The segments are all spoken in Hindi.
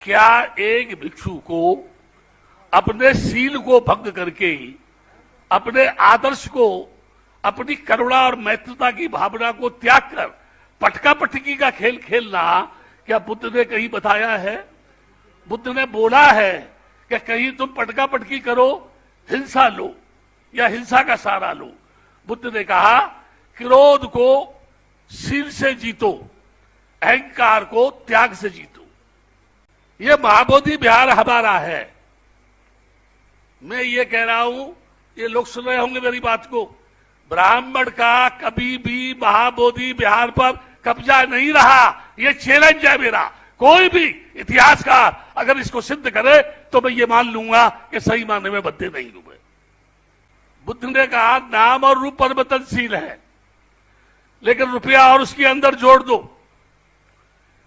क्या एक भिक्षु को अपने सील को भंग करके, अपने आदर्श को, अपनी करुणा और मैत्रता की भावना को त्याग कर पटका पटकी का खेल खेलना क्या बुद्ध ने कहीं बताया है? बुद्ध ने बोला है कि कहीं तुम पटका पटकी करो, हिंसा लो या हिंसा का सहारा लो। बुद्ध ने कहा क्रोध को सील से जीतो, अहंकार को त्याग से जीतो। ये महाबोधि विहार हमारा है। मैं ये कह रहा हूं, ये लोग सुन रहे होंगे मेरी बात को, ब्राह्मण का कभी भी महाबोधि विहार पर कब्जा नहीं रहा। ये चैलेंज है मेरा। कोई भी इतिहासकार अगर इसको सिद्ध करे तो मैं ये मान लूंगा कि सही मानने में बद्दे नहीं हूं मैं। बुद्ध ने कहा नाम और रूप परिवर्तनशील है, लेकिन रुपया और उसके अंदर जोड़ दो,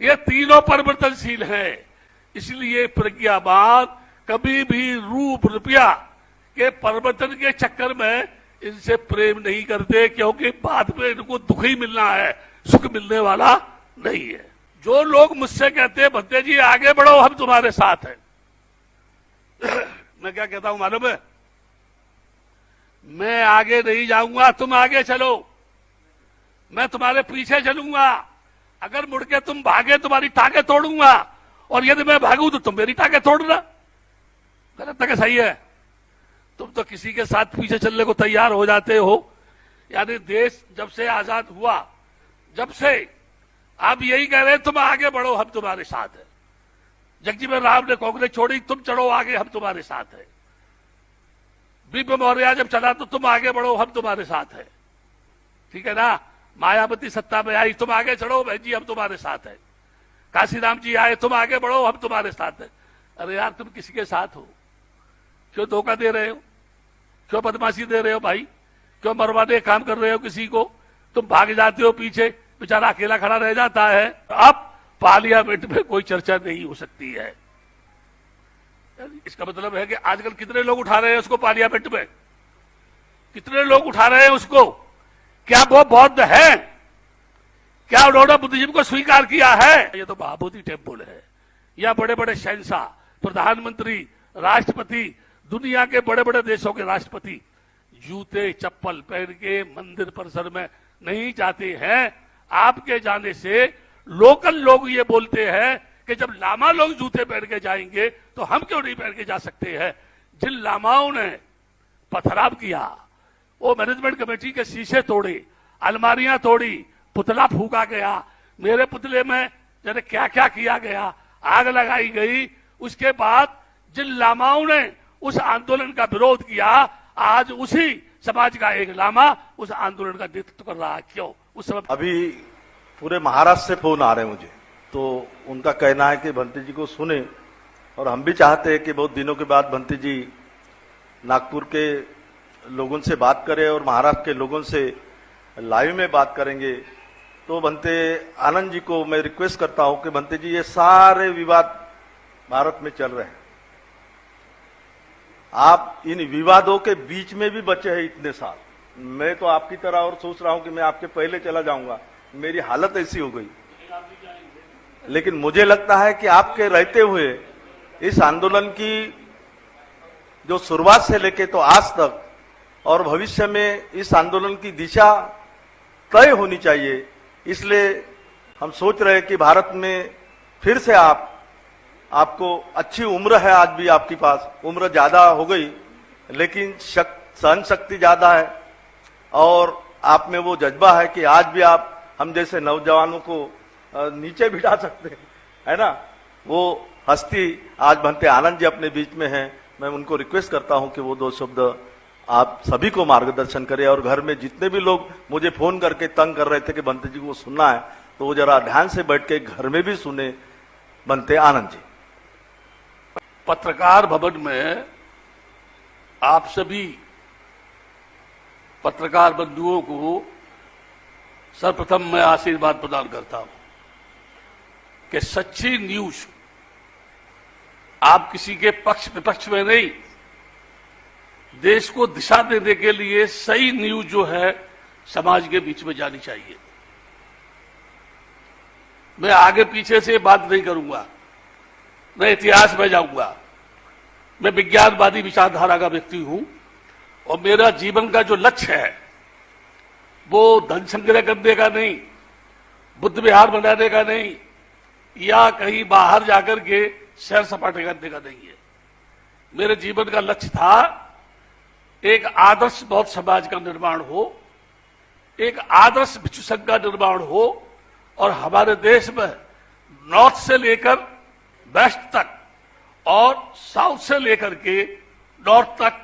ये तीनों परिवर्तनशील है। इसलिए प्रज्ञावान कभी भी रूप रुपया के परिवर्तन के चक्कर में इनसे प्रेम नहीं करते, क्योंकि बाद में इनको दुख ही मिलना है, सुख मिलने वाला नहीं है। जो लोग मुझसे कहते हैं भंते जी आगे बढ़ो हम तुम्हारे साथ हैं, मैं क्या कहता हूं मालूम है? मैं आगे नहीं जाऊंगा, तुम आगे चलो, मैं तुम्हारे पीछे चलूंगा। अगर मुड़ के तुम भागे तुम्हारी टांगे तोड़ूंगा, और यदि मैं भागू तो तुम मेरी टांगे तोड़ना। गलत है कि सही है? तुम तो किसी के साथ पीछे चलने को तैयार हो जाते हो। यानी देश जब से आजाद हुआ, जब से आप यही कह रहे हैं तुम आगे बढ़ो हम तुम्हारे साथ है। जगजीवन राम ने कांग्रेस छोड़ी, तुम चढ़ो आगे हम तुम्हारे साथ है। बीपी मौर्य जब चला तो तुम आगे बढ़ो हम तुम्हारे साथ है, ठीक है ना? मायावती सत्ता में आई, तुम आगे चढ़ो बहन जी हम तुम्हारे साथ है। काशीराम जी आए, तुम आगे बढ़ो हम तुम्हारे साथ है। अरे यार तुम किसी के साथ हो? क्यों धोखा दे रहे हो? क्यों बदमाशी दे रहे हो भाई? क्यों मरवाने काम कर रहे हो किसी को? तुम भाग जाते हो पीछे, बेचारा अकेला खड़ा रह जाता है। अब पार्लियामेंट में कोई चर्चा नहीं हो सकती है। इसका मतलब है कि आजकल कितने लोग उठा रहे हैं उसको पार्लियामेंट में? कितने लोग उठा रहे हैं उसको? क्या वो बौद्ध है? क्या उन्होंने बुद्धिज्म को स्वीकार किया है? ये तो महाबोधि टेम्पल है। या बड़े बड़े शहंशाह, प्रधानमंत्री, राष्ट्रपति, दुनिया के बड़े बड़े देशों के राष्ट्रपति जूते चप्पल पहन के मंदिर परिसर में नहीं जाते हैं। आपके जाने से लोकल लोग ये बोलते हैं कि जब लामा लोग जूते पहन के जाएंगे तो हम क्यों नहीं पहन के जा सकते हैं? जिन लामाओं ने पथराव किया, वो मैनेजमेंट कमेटी के शीशे तोड़े, अलमारियां तोड़ी, पुतला फूका गया, मेरे पुतले में जरा क्या क्या किया गया, आग लगाई गई। उसके बाद जिन लामाओं ने उस आंदोलन का विरोध किया, आज उसी समाज का एक लामा उस आंदोलन का नेतृत्व कर रहा है। क्यों? उस समय अभी पूरे महाराष्ट्र से फोन आ रहे हैं मुझे, तो उनका कहना है कि भंते जी को सुने, और हम भी चाहते हैं कि बहुत दिनों के बाद भंते जी नागपुर के लोगों से बात करें और महाराष्ट्र के लोगों से लाइव में बात करेंगे। तो भंते आनंद जी को मैं रिक्वेस्ट करता हूं कि भंते जी ये सारे विवाद भारत में चल रहे हैं, आप इन विवादों के बीच में भी बचे हैं इतने साल। मैं तो आपकी तरह और सोच रहा हूं कि मैं आपके पहले चला जाऊंगा, मेरी हालत ऐसी हो गई। लेकिन मुझे लगता है कि आपके रहते हुए इस आंदोलन की जो शुरुआत से लेके तो आज तक और भविष्य में इस आंदोलन की दिशा तय होनी चाहिए। इसलिए हम सोच रहे हैं कि भारत में फिर से आपको अच्छी उम्र है, आज भी आपके पास उम्र ज्यादा हो गई, लेकिन सहन शक्ति ज्यादा है, और आप में वो जज्बा है कि आज भी आप हम जैसे नौजवानों को नीचे बिठा सकते हैं, है ना? वो हस्ती आज भंते आनंद जी अपने बीच में हैं। मैं उनको रिक्वेस्ट करता हूं कि वो दो शब्द आप सभी को मार्गदर्शन करें, और घर में जितने भी लोग मुझे फोन करके तंग कर रहे थे कि भंते जी को सुनना है, तो वो जरा ध्यान से बैठ के घर में भी सुने। भंते आनंद जी। पत्रकार भवन में आप सभी पत्रकार बंधुओं को सर्वप्रथम मैं आशीर्वाद प्रदान करता हूं कि सच्ची न्यूज आप किसी के पक्ष विपक्ष में नहीं, देश को दिशा देने के लिए सही न्यूज जो है समाज के बीच में जानी चाहिए। मैं आगे पीछे से बात नहीं करूंगा। न इतिहास में जाऊंगा। मैं विज्ञानवादी विचारधारा का व्यक्ति हूं और मेरा जीवन का जो लक्ष्य है वो धन संग्रह करने का नहीं, बुद्ध विहार बनाने का नहीं, या कहीं बाहर जाकर के सैर सपाटे करने का नहीं है। मेरे जीवन का लक्ष्य था एक आदर्श बौद्ध समाज का निर्माण हो, एक आदर्श भिक्षु संघ का निर्माण हो, और हमारे देश में नॉर्थ से लेकर वेस्ट तक और साउथ से लेकर के नॉर्थ तक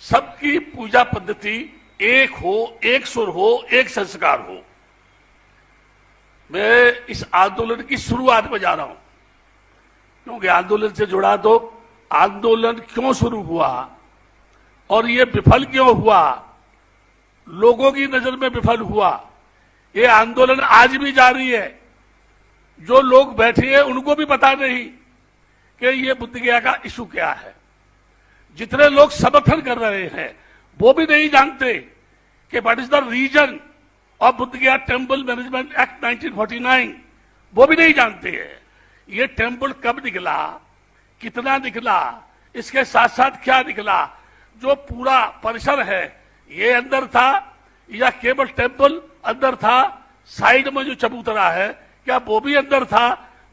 सबकी पूजा पद्धति एक हो, एक सुर हो, एक संस्कार हो। मैं इस आंदोलन की शुरुआत में जा रहा हूं क्योंकि आंदोलन से जुड़ा तो आंदोलन क्यों शुरू हुआ और ये विफल क्यों हुआ, लोगों की नजर में विफल हुआ। ये आंदोलन आज भी जारी है। जो लोग बैठे हैं उनको भी पता नहीं कि ये बुद्ध गया का इशू क्या है। जितने लोग समर्थन कर रहे हैं वो भी नहीं जानते कि what is the reason of Bodh Gaya temple management act 1949, वो भी नहीं जानते हैं। ये टेम्पल कब निकला, कितना निकला, इसके साथ साथ क्या निकला, जो पूरा परिसर है ये अंदर था या केवल टेम्पल अंदर था, साइड में जो चबूतरा है क्या वो भी अंदर था,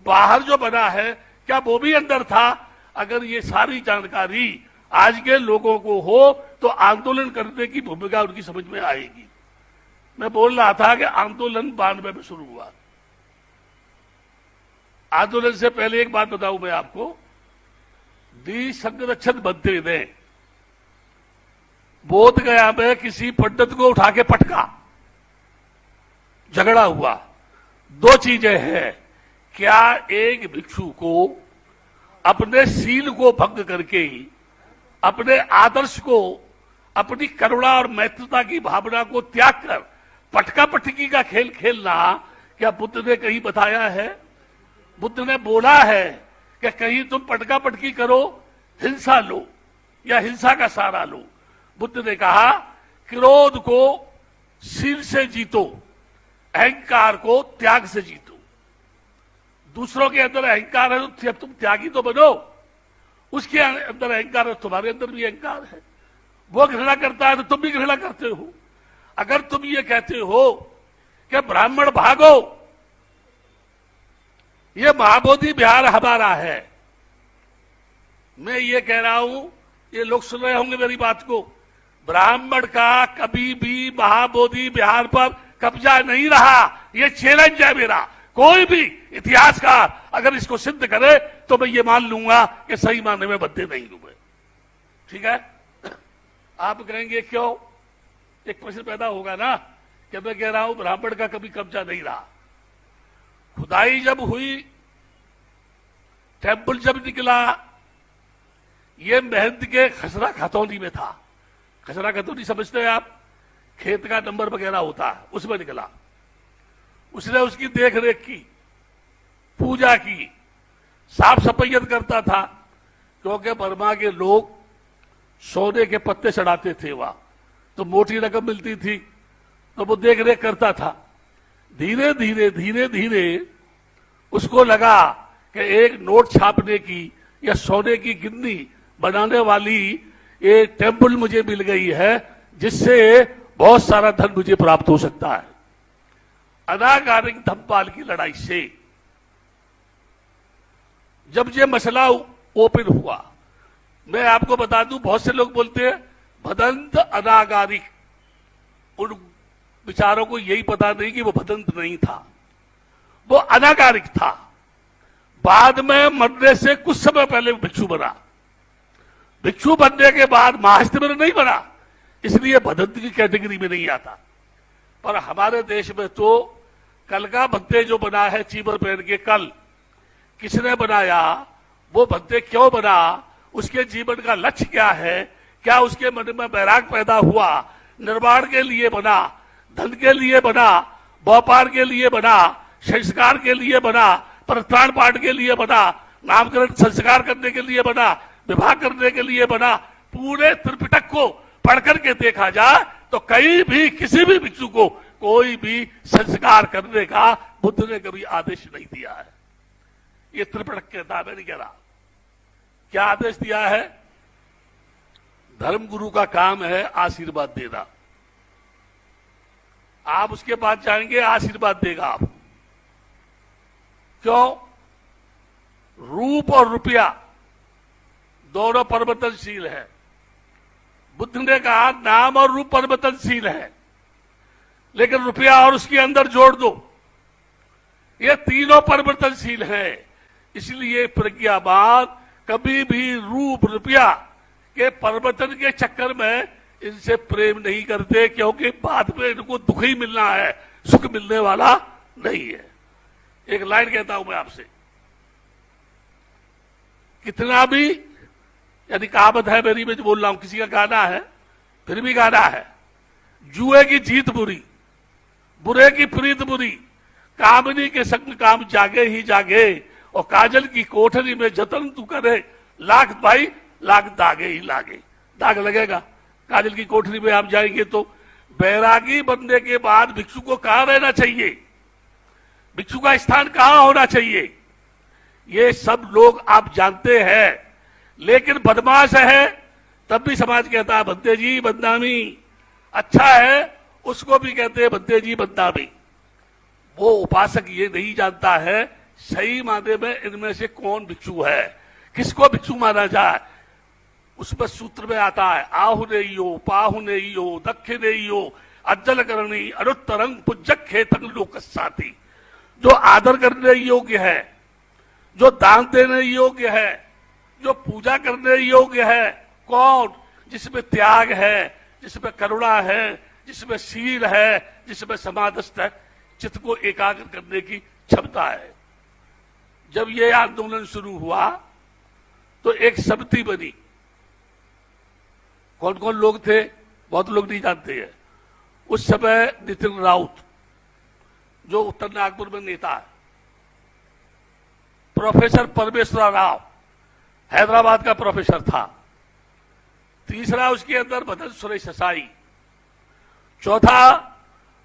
बाहर जो बना है क्या वो भी अंदर था। अगर ये सारी जानकारी आज के लोगों को हो तो आंदोलन करने की भूमिका उनकी समझ में आएगी। मैं बोल रहा था कि आंदोलन 92 में शुरू हुआ। आंदोलन से पहले एक बात बताऊं मैं आपको, दी संरक्षण मंत्री ने बोध गया में किसी पंडित को उठा के पटका, झगड़ा हुआ। दो चीजें हैं, क्या एक भिक्षु को अपने सील को भंग करके ही, अपने आदर्श को, अपनी करुणा और मैत्रता की भावना को त्याग कर पटका पटकी का खेल खेलना क्या बुद्ध ने कहीं बताया है? बुद्ध ने बोला है कि कहीं तुम पटका पटकी करो, हिंसा लो या हिंसा का सहारा लो। बुद्ध ने कहा क्रोध को सील से जीतो, अहंकार को त्याग से जीतो। दूसरों के अंदर अहंकार है तो तुम त्यागी तो बनो, उसके अंदर अहंकार है, तुम्हारे अंदर भी अहंकार है। वो घृणा करता है तो तुम भी घृणा करते हो। अगर तुम ये कहते हो कि ब्राह्मण भागो, ये महाबोधि विहार हमारा है, मैं ये कह रहा हूं, ये लोग सुन रहे होंगे मेरी बात को, ब्राह्मण का कभी भी महाबोधि विहार पर कब्जा नहीं रहा। ये चैलेंज है मेरा। कोई भी इतिहासकार अगर इसको सिद्ध करे तो मैं ये मान लूंगा कि सही मानने में बद्दे नहीं हुए। ठीक है? आप कहेंगे क्यों? एक प्रश्न पैदा होगा ना कि मैं कह रहा हूं ब्राह्मण का कभी कब्जा नहीं रहा। खुदाई जब हुई, टेम्पल जब निकला, ये महंत के खसरा खतौनी में था। खसरा खतौनी समझते हैं आप? खेत का नंबर वगैरह होता है, उसमें निकला। उसने उसकी देख रेख की, पूजा की, साफ सफाइयत करता था, क्योंकि बर्मा के लोग सोने के पत्ते चढ़ाते थे वहां, तो मोटी रकम मिलती थी, तो वो देख रेख करता था। धीरे धीरे धीरे धीरे उसको लगा कि एक नोट छापने की या सोने की गिन्नी बनाने वाली ये टेम्पल मुझे मिल गई है, जिससे बहुत सारा धन मुझे प्राप्त हो सकता है। अनागारिक धम्पाल की लड़ाई से जब ये मसला ओपन हुआ, मैं आपको बता दूं, बहुत से लोग बोलते हैं भदंत अनागारिक, उन विचारों को यही पता नहीं कि वो भदंत नहीं था, वो अनागारिक था। बाद में मरने से कुछ समय पहले भिक्षु बना। भिक्षु बनने के बाद महास्त्र नहीं बना, इसलिए भदंत की कैटेगरी में नहीं आता। पर हमारे देश में तो कल का भत्ते जो बना है चीबर पहन के, कल किसने बनाया, वो भत्ते क्यों बना, उसके जीवन का लक्ष्य क्या है, क्या उसके मन में बैराग पैदा हुआ, निर्माण के लिए बना, धन के लिए बना, व्यापार के लिए बना, संस्कार के लिए बना, परित्राण पाठ के लिए बना, नामकरण संस्कार करने के लिए बना, विवाह करने के लिए बना। पूरे त्रिपिटक को पढ़ करके देखा जाए तो कहीं भी किसी भी भिक्षु को कोई भी संस्कार करने का बुद्ध ने कभी आदेश नहीं दिया है। ये त्रिपिटक कहता है, मैं नहीं कह रहा। क्या आदेश दिया है? धर्मगुरु का काम है आशीर्वाद देना। आप उसके पास जाएंगे, आशीर्वाद देगा आप। क्यों? रूप और रुपया दोनों परिवर्तनशील है। बुद्ध ने कहा नाम और रूप परिवर्तनशील है, लेकिन रुपया और उसके अंदर जोड़ दो, ये तीनों परिवर्तनशील हैं। इसलिए प्रज्ञावान कभी भी रूप रुपया के परिवर्तन के चक्कर में इनसे प्रेम नहीं करते, क्योंकि बाद में इनको दुख ही मिलना है, सुख मिलने वाला नहीं है। एक लाइन कहता हूं मैं आपसे, कितना भी, यानी कहावत है मेरी, मैं जो बोल रहा हूं, किसी का गाना है, फिर भी गाना है, जुए की जीत बुरी, बुरे की प्रीत बुरी, कामनी के संग काम जागे ही जागे, और काजल की कोठरी में जतन तू करे, लाख भाई लाख दागे ही लागे। दाग लगेगा। काजल की कोठरी में आप जाएंगे तो बैरागी बनने के बाद भिक्षु को कहां रहना चाहिए, भिक्षु का स्थान कहां होना चाहिए, ये सब लोग आप जानते हैं। लेकिन बदमाश है तब भी समाज कहता है बंदे जी बदनामी, अच्छा है उसको भी कहते हैं बंदे जी बदनामी। वो उपासक ये नहीं जानता है सही मायने में इनमें से कौन भिक्षु है, किसको भिक्षु माना जाए। उसमें सूत्र में आता है आहुनेयो पाहुनेयो दक्षिणेयो अज्जल करणी अनुत्तरंग पुज्जक खेतंग लोकसाती। जो आदर करने योग्य है, जो दान देने योग्य है, जो पूजा करने योग्य है, कौन? जिसमें त्याग है, जिसमें करुणा है, जिसमें शील है, जिसमें समाधस्थ है, चित्त को एकाग्र करने की क्षमता है। जब ये आंदोलन शुरू हुआ तो एक समिति बनी। कौन कौन लोग थे बहुत लोग नहीं जानते हैं। उस समय नितिन राउत जो उत्तर नागपुर में नेता है, प्रोफेसर परमेश्वर राव हैदराबाद का प्रोफेसर था, तीसरा उसके अंदर भदन सुरेश ससाई, चौथा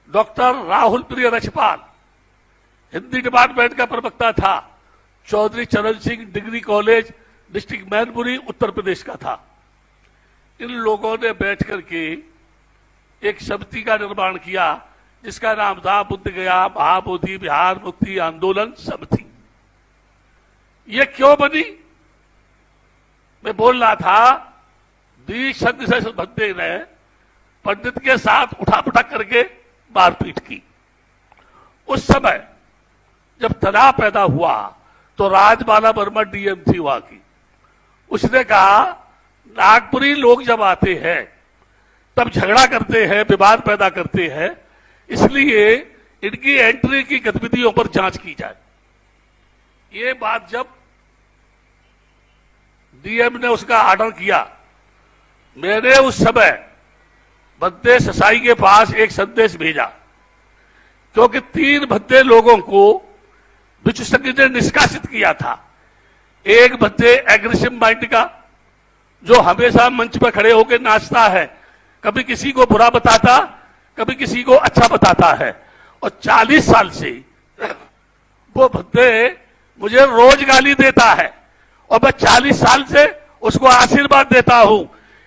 डॉक्टर राहुल प्रिय रछपाल हिंदी डिपार्टमेंट का प्रवक्ता था, Chaudhary Charan Singh degree college district Mainpuri Uttar Pradesh का था। इन लोगों ने बैठ करके एक समिति का निर्माण किया जिसका नाम था बुद्ध गया महाबोधि बिहार मुक्ति आंदोलन समिति। ये क्यों बनी? मैं बोल रहा था, दीक्षांत से बंदे ने पंडित के साथ उठापटक करके मारपीट की। उस समय जब तनाव पैदा हुआ तो राजबाला वर्मा डीएम थी वहां की, उसने कहा नागपुरी लोग जब आते हैं तब झगड़ा करते हैं, विवाद पैदा करते हैं, इसलिए इनकी एंट्री की गतिविधियों पर जांच की जाए। ये बात जब डीएम ने उसका ऑर्डर किया, मैंने उस समय भद्दे ससाई के पास एक संदेश भेजा, क्योंकि 3 भद्दे लोगों को विश्व संघ ने निष्कासित किया था। एक भद्दे एग्रेसिव माइंड का, जो हमेशा मंच पर खड़े होकर नाचता है, कभी किसी को बुरा बताता, कभी किसी को अच्छा बताता है, और 40 साल से वो भद्दे मुझे रोज गाली देता है, और मैं 40 साल से उसको आशीर्वाद देता हूं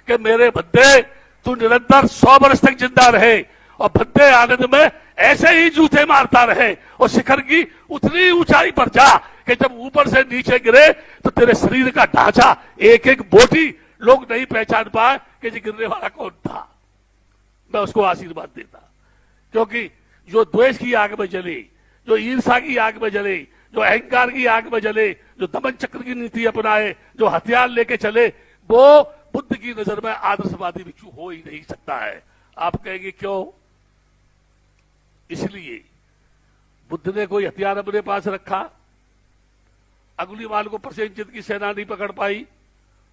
कि मेरे भद्दे तू निरंतर 100 वर्ष तक जिंदा रहे, और भद्दे आनंद में ऐसे ही जूते मारता रहे, और शिखर की उतनी ऊंचाई पर जा कि जब ऊपर से नीचे गिरे तो तेरे शरीर का ढांचा एक एक बोटी लोग नहीं पहचान पाए कि जी गिरने वाला कौन था। मैं उसको आशीर्वाद देता, क्योंकि जो द्वेष की आग में जले, जो ईर्षा की आग में जले, जो अहंकार की आग में जले, जो दमन चक्र की नीति अपनाए, जो हथियार लेके चले, वो बुद्ध की नजर में आदर्शवादी भिक्षु हो ही नहीं सकता है। आप कहेंगे क्यों? इसलिए बुद्ध ने कोई हथियार अपने पास रखा, अंगुलीमाल को प्रसेनजित की सेना नहीं पकड़ पाई,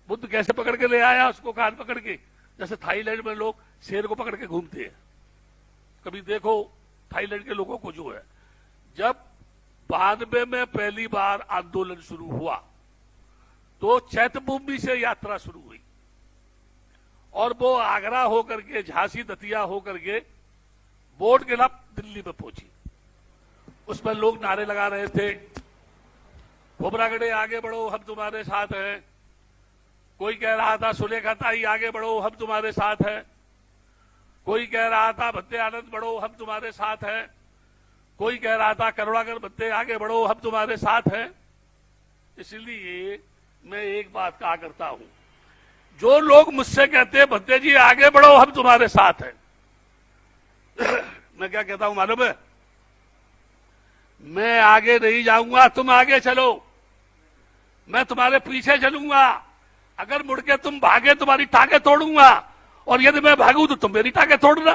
बुद्ध कैसे पकड़ के ले आया उसको, कान पकड़ के, जैसे थाईलैंड में लोग शेर को पकड़ के घूमते हैं। कभी देखो थाईलैंड के लोगों को जो है, जब 92 में पहली बार आंदोलन शुरू हुआ तो चैत्यभूमि से यात्रा शुरू हुई, और वो आगरा होकर के, झांसी दतिया होकर के बोट के नाम दिल्ली में पहुंची। उसमें लोग नारे लगा रहे थे, खोबरागढ़े आगे बढ़ो हम तुम्हारे साथ हैं। कोई कह रहा था सुलेखा ताई आगे बढ़ो हम तुम्हारे साथ हैं। कोई कह रहा था भत्ते आनंद बढ़ो हम तुम्हारे साथ हैं। कोई कह रहा था करुणाकर भत्ते आगे बढ़ो हम तुम्हारे साथ हैं। इसलिए मैं एक बात कहा करता हूं, जो लोग मुझसे कहते हैं भत्ते जी आगे बढ़ो हम तुम्हारे साथ हैं, मैं क्या कहता हूं मालूम है? मैं आगे नहीं जाऊंगा, तुम आगे चलो, मैं तुम्हारे पीछे चलूंगा। अगर मुड़ के तुम भागे तुम्हारी टांगे तोड़ूंगा, और यदि मैं भागू तो तुम मेरी टांगे तोड़ना।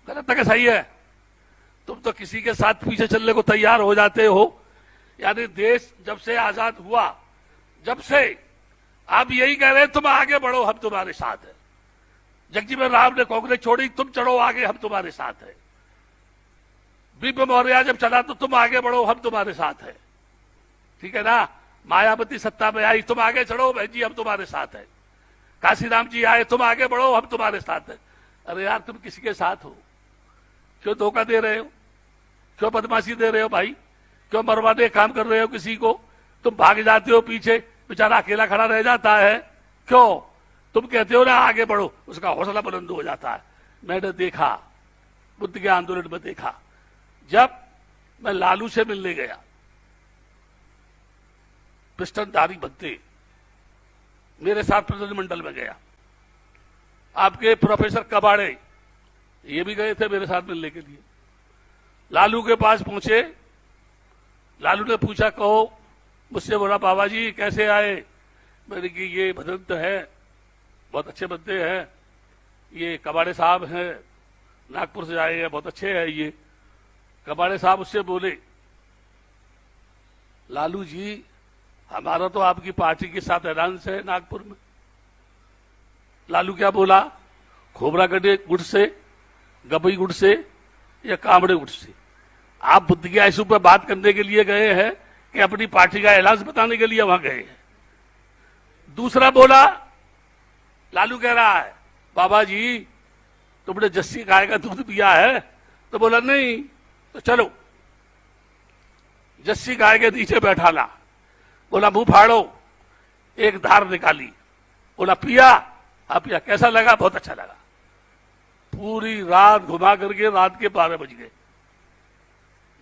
गलत है कि सही है? तुम तो किसी के साथ पीछे चलने को तैयार हो जाते हो। यानी देश जब से आजाद हुआ, जब से आप यही कह रहे हैं तुम आगे बढ़ो हम तुम्हारे साथ है। जगजीवन राम ने कांग्रेस छोड़ी, तुम चढ़ो आगे हम तुम्हारे साथ है। बीपी मौर्य जब चला तो तुम आगे बढ़ो हम तुम्हारे साथ है। ठीक है ना? मायावती सत्ता में आई, तुम आगे चढ़ो बहन जी हम तुम्हारे साथ है। काशीराम जी आए, तुम आगे बढ़ो हम तुम्हारे साथ है। अरे यार तुम किसी के साथ हो? क्यों धोखा दे रहे हो? क्यों बदमाशी दे रहे हो भाई? क्यों मरवाने काम कर रहे हो किसी को? तुम भाग जाते हो पीछे, बेचारा अकेला खड़ा रह जाता है। क्यों? तुम कहते हो ना आगे बढ़ो, उसका हौसला बुलंद हो जाता है। मैंने देखा, बुद्ध के आंदोलन में देखा, जब मैं लालू से मिलने गया, पिस्टनधारी भत्ते मेरे साथ प्रतिनिधिमंडल में गया, आपके प्रोफेसर कबाड़े ये भी गए थे मेरे साथ मिलने के लिए। लालू के पास पहुंचे, लालू ने पूछा कहो, मुझसे बोला बाबा जी कैसे आए? मैंने कि ये भदंत है, बहुत अच्छे बंदे हैं, ये कबाड़े साहब हैं, नागपुर से आए हैं, बहुत अच्छे हैं ये। कबाड़े साहब उससे बोले लालू जी हमारा तो आपकी पार्टी के साथ एलायंस है नागपुर में। लालू क्या बोला? खोबरागढ़े गुट से, गबई गुट से या कामड़े गुट से? आप बुद्ध के आइसू पर बात करने के लिए गए हैं कि अपनी पार्टी का एलायंस बताने के लिए वहां गए हैं? दूसरा बोला, लालू कह रहा है बाबा जी तुमने जस्सी गाय का दूध पिया है? तो बोला नहीं। तो चलो जस्सी गाय के नीचे बैठाला, बोला मुंह फाड़ो, एक धार निकाली, बोला पिया? हाँ पिया। कैसा लगा? बहुत अच्छा लगा। पूरी रात घुमा करके रात के 12 बज गए।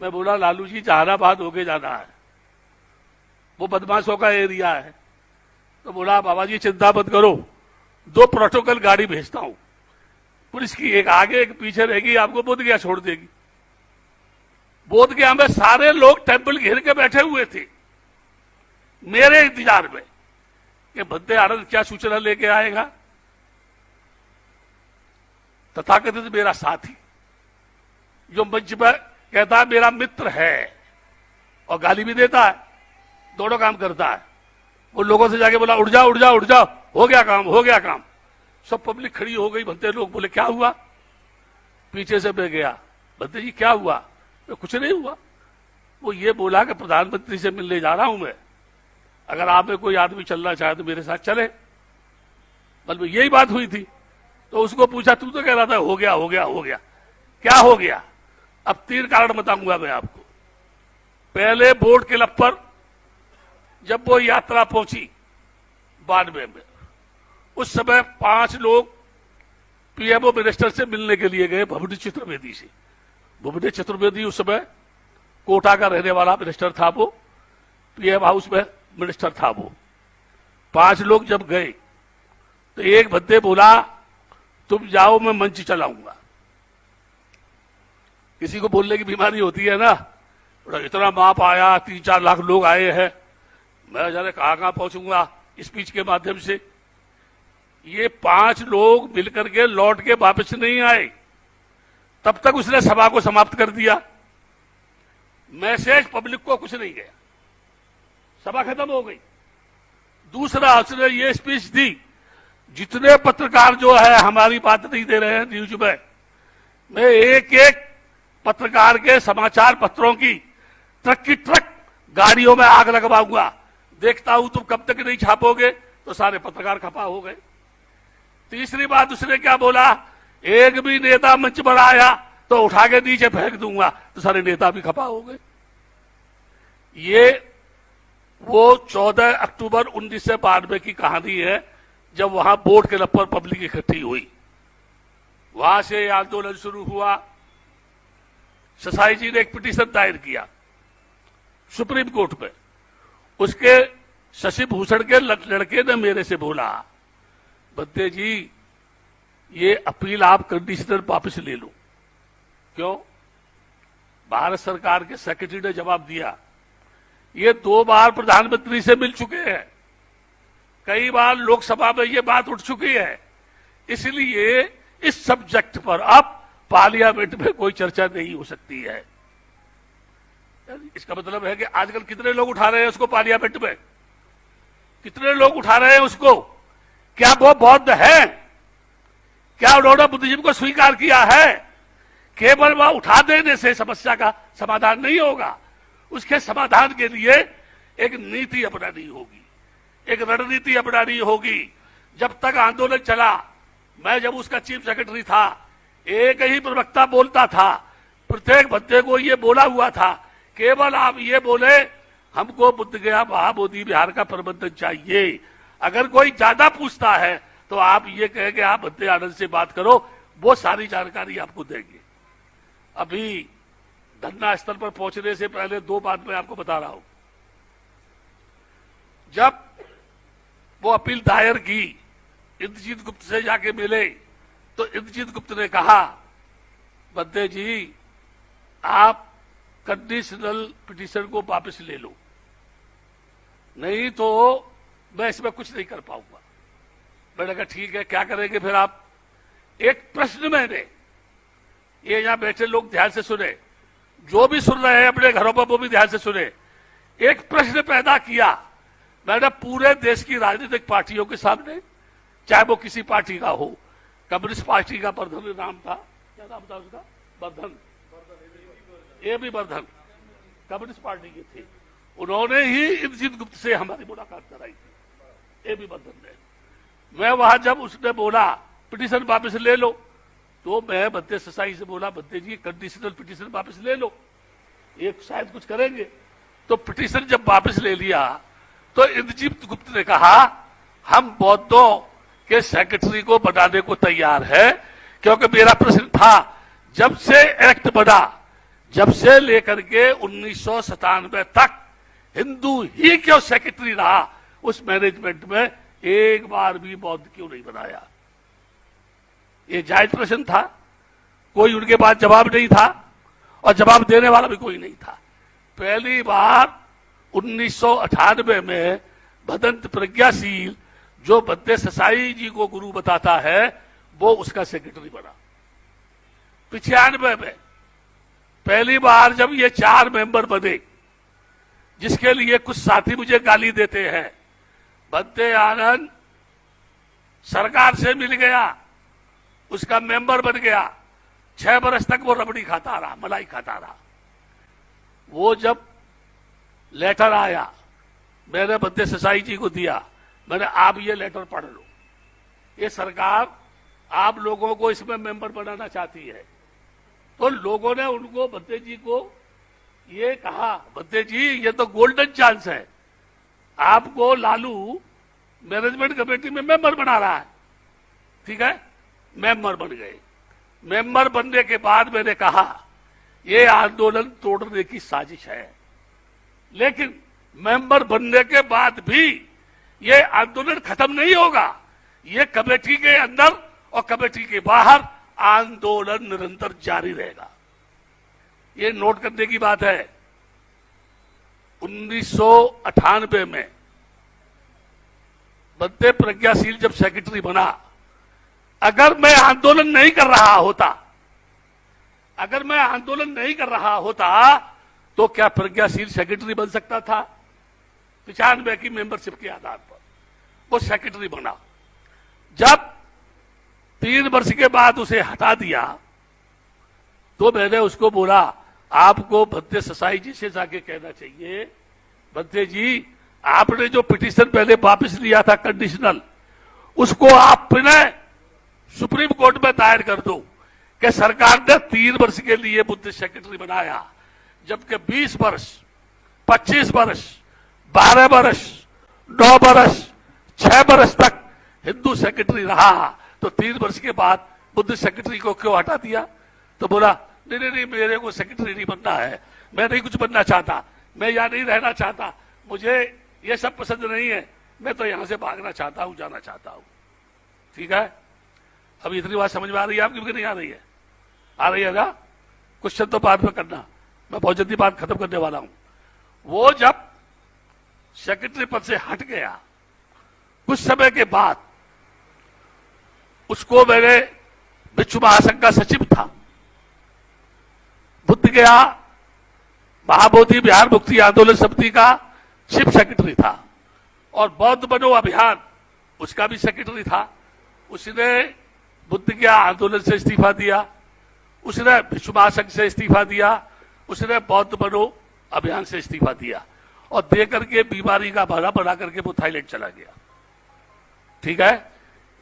मैं बोला लालू जी जहानाबाद होके जाना है, वो बदमाशों का एरिया है। तो बोला बाबा जी चिंता मत करो, 2 प्रोटोकॉल गाड़ी भेजता हूं पुलिस की, एक आगे एक पीछे रहेगी, आपको बोधगया छोड़ देगी। बोधगया में सारे लोग टेंपल घेर के बैठे हुए थे मेरे इंतजार में कि भत्ते आनंद क्या सूचना लेके आएगा। तथाकथित मेरा साथी जो मंच पर कहता है मेरा मित्र है और गाली भी देता है, दोनों काम करता है, वो लोगों से जाके बोला उठ जाओ उठ जाओ उठ जाओ, हो गया काम हो गया काम। सब पब्लिक खड़ी हो गई, भत्ते लोग बोले क्या हुआ? पीछे से मैं गया, भत्ते जी क्या हुआ? तो कुछ नहीं हुआ। वो ये बोला कि प्रधानमंत्री से मिलने जा रहा हूं मैं, अगर आप में कोई आदमी चलना चाहे तो मेरे साथ चले। मतलब यही बात हुई थी। तो उसको पूछा तू तो कह रहा था हो गया हो गया हो गया, क्या हो गया? अब 3 कारण बताऊंगा मैं आपको। पहले बोर्ड क्लब पर जब वो यात्रा पहुंची 92 में, उस समय 5 लोग पीएमओ मिनिस्टर से मिलने के लिए गए, भुवनेश चतुर्वेदी से। भुवनेश चतुर्वेदी उस समय कोटा का रहने वाला मिनिस्टर था, वो पीएम हाउस में मिनिस्टर था वो। 5 लोग जब गए तो एक भत्ते बोला तुम जाओ मैं मंच चलाऊंगा। किसी को बोलने की बीमारी होती है ना, इतना माप आया, 3-4 लाख लोग आए हैं, मैं जाने कहां पहुंचूंगा स्पीच के माध्यम से। ये 5 लोग मिलकर के लौट के वापस नहीं आए, तब तक उसने सभा को समाप्त कर दिया। मैसेज पब्लिक को कुछ नहीं गया, सभा खत्म हो गई। दूसरा उसने ये स्पीच दी, जितने पत्रकार जो है हमारी बात नहीं दे रहे हैं न्यूज में, मैं एक एक पत्रकार के समाचार पत्रों की ट्रक गाड़ियों में आग लगवाऊंगा, देखता हूं तुम कब तक नहीं छापोगे। तो सारे पत्रकार खपा हो गए। तीसरी बात उसने क्या बोला, एक भी नेता मंच पर आया तो उठा के नीचे फेंक दूंगा, तो सारे नेता भी खपा हो गए। ये वो 14 अक्टूबर 1992 की कहानी है, जब वहां बोर्ड के नंबर पब्लिक इकट्ठी हुई। वहां से आंदोलन शुरू हुआ। ससाई जी ने एक पिटीशन दायर किया सुप्रीम कोर्ट में। उसके शशि भूषण के लड़के ने मेरे से बोला, बद्दे जी ये अपील आप कंडीशनल वापस ले लो। क्यों? भारत सरकार के सेक्रेटरी ने जवाब दिया, ये 2 बार प्रधानमंत्री से मिल चुके हैं, कई बार लोकसभा में ये बात उठ चुकी है, इसलिए इस सब्जेक्ट पर अब पार्लियामेंट में कोई चर्चा नहीं हो सकती है। इसका मतलब है कि आजकल कितने लोग उठा रहे हैं उसको पार्लियामेंट में, कितने लोग उठा रहे हैं उसको? क्या वो बौद्ध है? क्या उन्होंने बुद्धिज्म को स्वीकार किया है? केवल वह उठा देने से समस्या का समाधान नहीं होगा। उसके समाधान के लिए एक नीति अपनानी होगी, एक रणनीति अपनानी होगी। जब तक आंदोलन चला, मैं जब उसका चीफ सेक्रेटरी था, एक ही प्रवक्ता बोलता था, प्रत्येक बंदे को ये बोला हुआ था, केवल आप ये बोले हमको बुद्ध गया महाबोधि विहार का प्रबंधन चाहिए। अगर कोई ज्यादा पूछता है तो आप ये कहे कि आप बद्दे आनंद से बात करो, वो सारी जानकारी आपको देंगे। अभी धरना स्थल पर पहुंचने से पहले 2 बात मैं आपको बता रहा हूं। जब वो अपील दायर की, इंद्रजीत गुप्त से जाके मिले, तो इंद्रजीत गुप्त ने कहा, बद्दे जी आप कंडीशनल पिटीशन को वापस ले लो, नहीं तो मैं इसमें कुछ नहीं कर पाऊंगा। मैंने कहा ठीक है, क्या करेंगे फिर आप? एक प्रश्न मैंने, ये यहां बैठे लोग ध्यान से सुने, जो भी सुन रहे हैं अपने घरों पर वो भी ध्यान से सुने। एक प्रश्न पैदा किया मैंने पूरे देश की राजनीतिक पार्टियों के सामने, चाहे वो किसी पार्टी का हो। कम्युनिस्ट पार्टी का वर्धन नाम था, क्या नाम था उसका? वर्धन, ये भी वर्धन कम्युनिस्ट पार्टी के थे। उन्होंने ही इंद्रजीत गुप्त से हमारी मुलाकात कराई थी, ये भी वर्धन ने। मैं वहां जब उसने बोला पिटीशन वापस ले लो, तो मैं बद्दे ससाई से बोला, बद्दे जी कंडीशनल पिटीशन वापस ले लो, एक शायद कुछ करेंगे। तो पिटीशन जब वापस ले लिया तो इंद्रजीत गुप्त ने कहा, हम बौद्धों के सेक्रेटरी को बनाने को तैयार है, क्योंकि मेरा प्रश्न था, जब से एक्ट बना, जब से लेकर के 1997 तक हिंदू ही क्यों सेक्रेटरी रहा, उस मैनेजमेंट में एक बार भी बौद्ध क्यों नहीं बनाया? ये जायज प्रश्न था, कोई उनके पास जवाब नहीं था और जवाब देने वाला भी कोई नहीं था। पहली बार 1998 में भदंत प्रज्ञाशील, जो बद्दे ससाई जी को गुरु बताता है, वो उसका सेक्रेटरी बना। 95 में पहली बार जब ये 4 मेंबर बने, जिसके लिए कुछ साथी मुझे गाली देते हैं, बद्दे आनंद सरकार से मिल गया, उसका मेंबर बन गया, 6 बरस तक वो रबड़ी खाता रहा, मलाई खाता रहा। वो जब लेटर आया, मैंने बद्दे ससाई जी को दिया, मैंने आप ये लेटर पढ़ लो, ये सरकार आप लोगों को इसमें मेंबर बनाना चाहती है। तो लोगों ने उनको, बद्दे जी को ये कहा, बद्दे जी ये तो गोल्डन चांस है, आपको लालू मैनेजमेंट कमेटी में मेंबर बना रहा है। ठीक है, मेंबर बन गए। मेंबर बनने के बाद मैंने कहा ये आंदोलन तोड़ने की साजिश है, लेकिन मेंबर बनने के बाद भी ये आंदोलन खत्म नहीं होगा। ये कमेटी के अंदर और कमेटी के बाहर आंदोलन निरंतर जारी रहेगा। ये नोट करने की बात है। 1998 में बद्दे प्रज्ञाशील जब सेक्रेटरी बना, अगर मैं आंदोलन नहीं कर रहा होता, अगर मैं आंदोलन नहीं कर रहा होता तो क्या प्रज्ञाशील सेक्रेटरी बन सकता था? 95 की मेंबरशिप के आधार पर वो सेक्रेटरी बना। जब 3 वर्ष के बाद उसे हटा दिया तो मैंने उसको बोला, आपको बद्दे ससाई जी से जाके कहना चाहिए, बद्दे जी आपने जो पिटीशन पहले वापस लिया था कंडीशनल, उसको आप पुनः सुप्रीम कोर्ट में दायर कर दो कि सरकार ने 3 वर्ष के लिए बुद्धिस्ट सेक्रेटरी बनाया, जबकि 20 वर्ष, 25 वर्ष 12 बरस, 9 बरस, 6 बरस तक हिंदू सेक्रेटरी रहा, तो 3 वर्ष के बाद बुद्ध सेक्रेटरी को क्यों हटा दिया? तो बोला नहीं नहीं नहीं, मेरे को सेक्रेटरी नहीं बनना है, मैं नहीं कुछ बनना चाहता, मैं यहां नहीं रहना चाहता, मुझे ये सब पसंद नहीं है, मैं तो यहां से भागना चाहता हूं, जाना चाहता हूं। ठीक है, अभी इतनी बात समझ में आ रही है आपकी कि नहीं आ रही है? आ रही है ना? क्वेश्चन तो बाद में करना, मैं बहुत जल्दी बात खत्म करने वाला हूं। वो जब सेक्रेटरी पद से हट गया, कुछ समय के बाद उसको मैंने विश्व महासंघ का सचिव था, बुद्ध गया महाबोधि बिहार मुक्ति आंदोलन समिति का चीफ सेक्रेटरी था, और बौद्ध बनो अभियान उसका भी सेक्रेटरी था। उसने बुद्ध गया आंदोलन से इस्तीफा दिया, उसने विश्व महासंघ से इस्तीफा दिया, उसने बौद्ध बनो अभियान से इस्तीफा दिया, और दे करके बीमारी का बहाना बना करके वो थाईलैंड चला गया। ठीक है,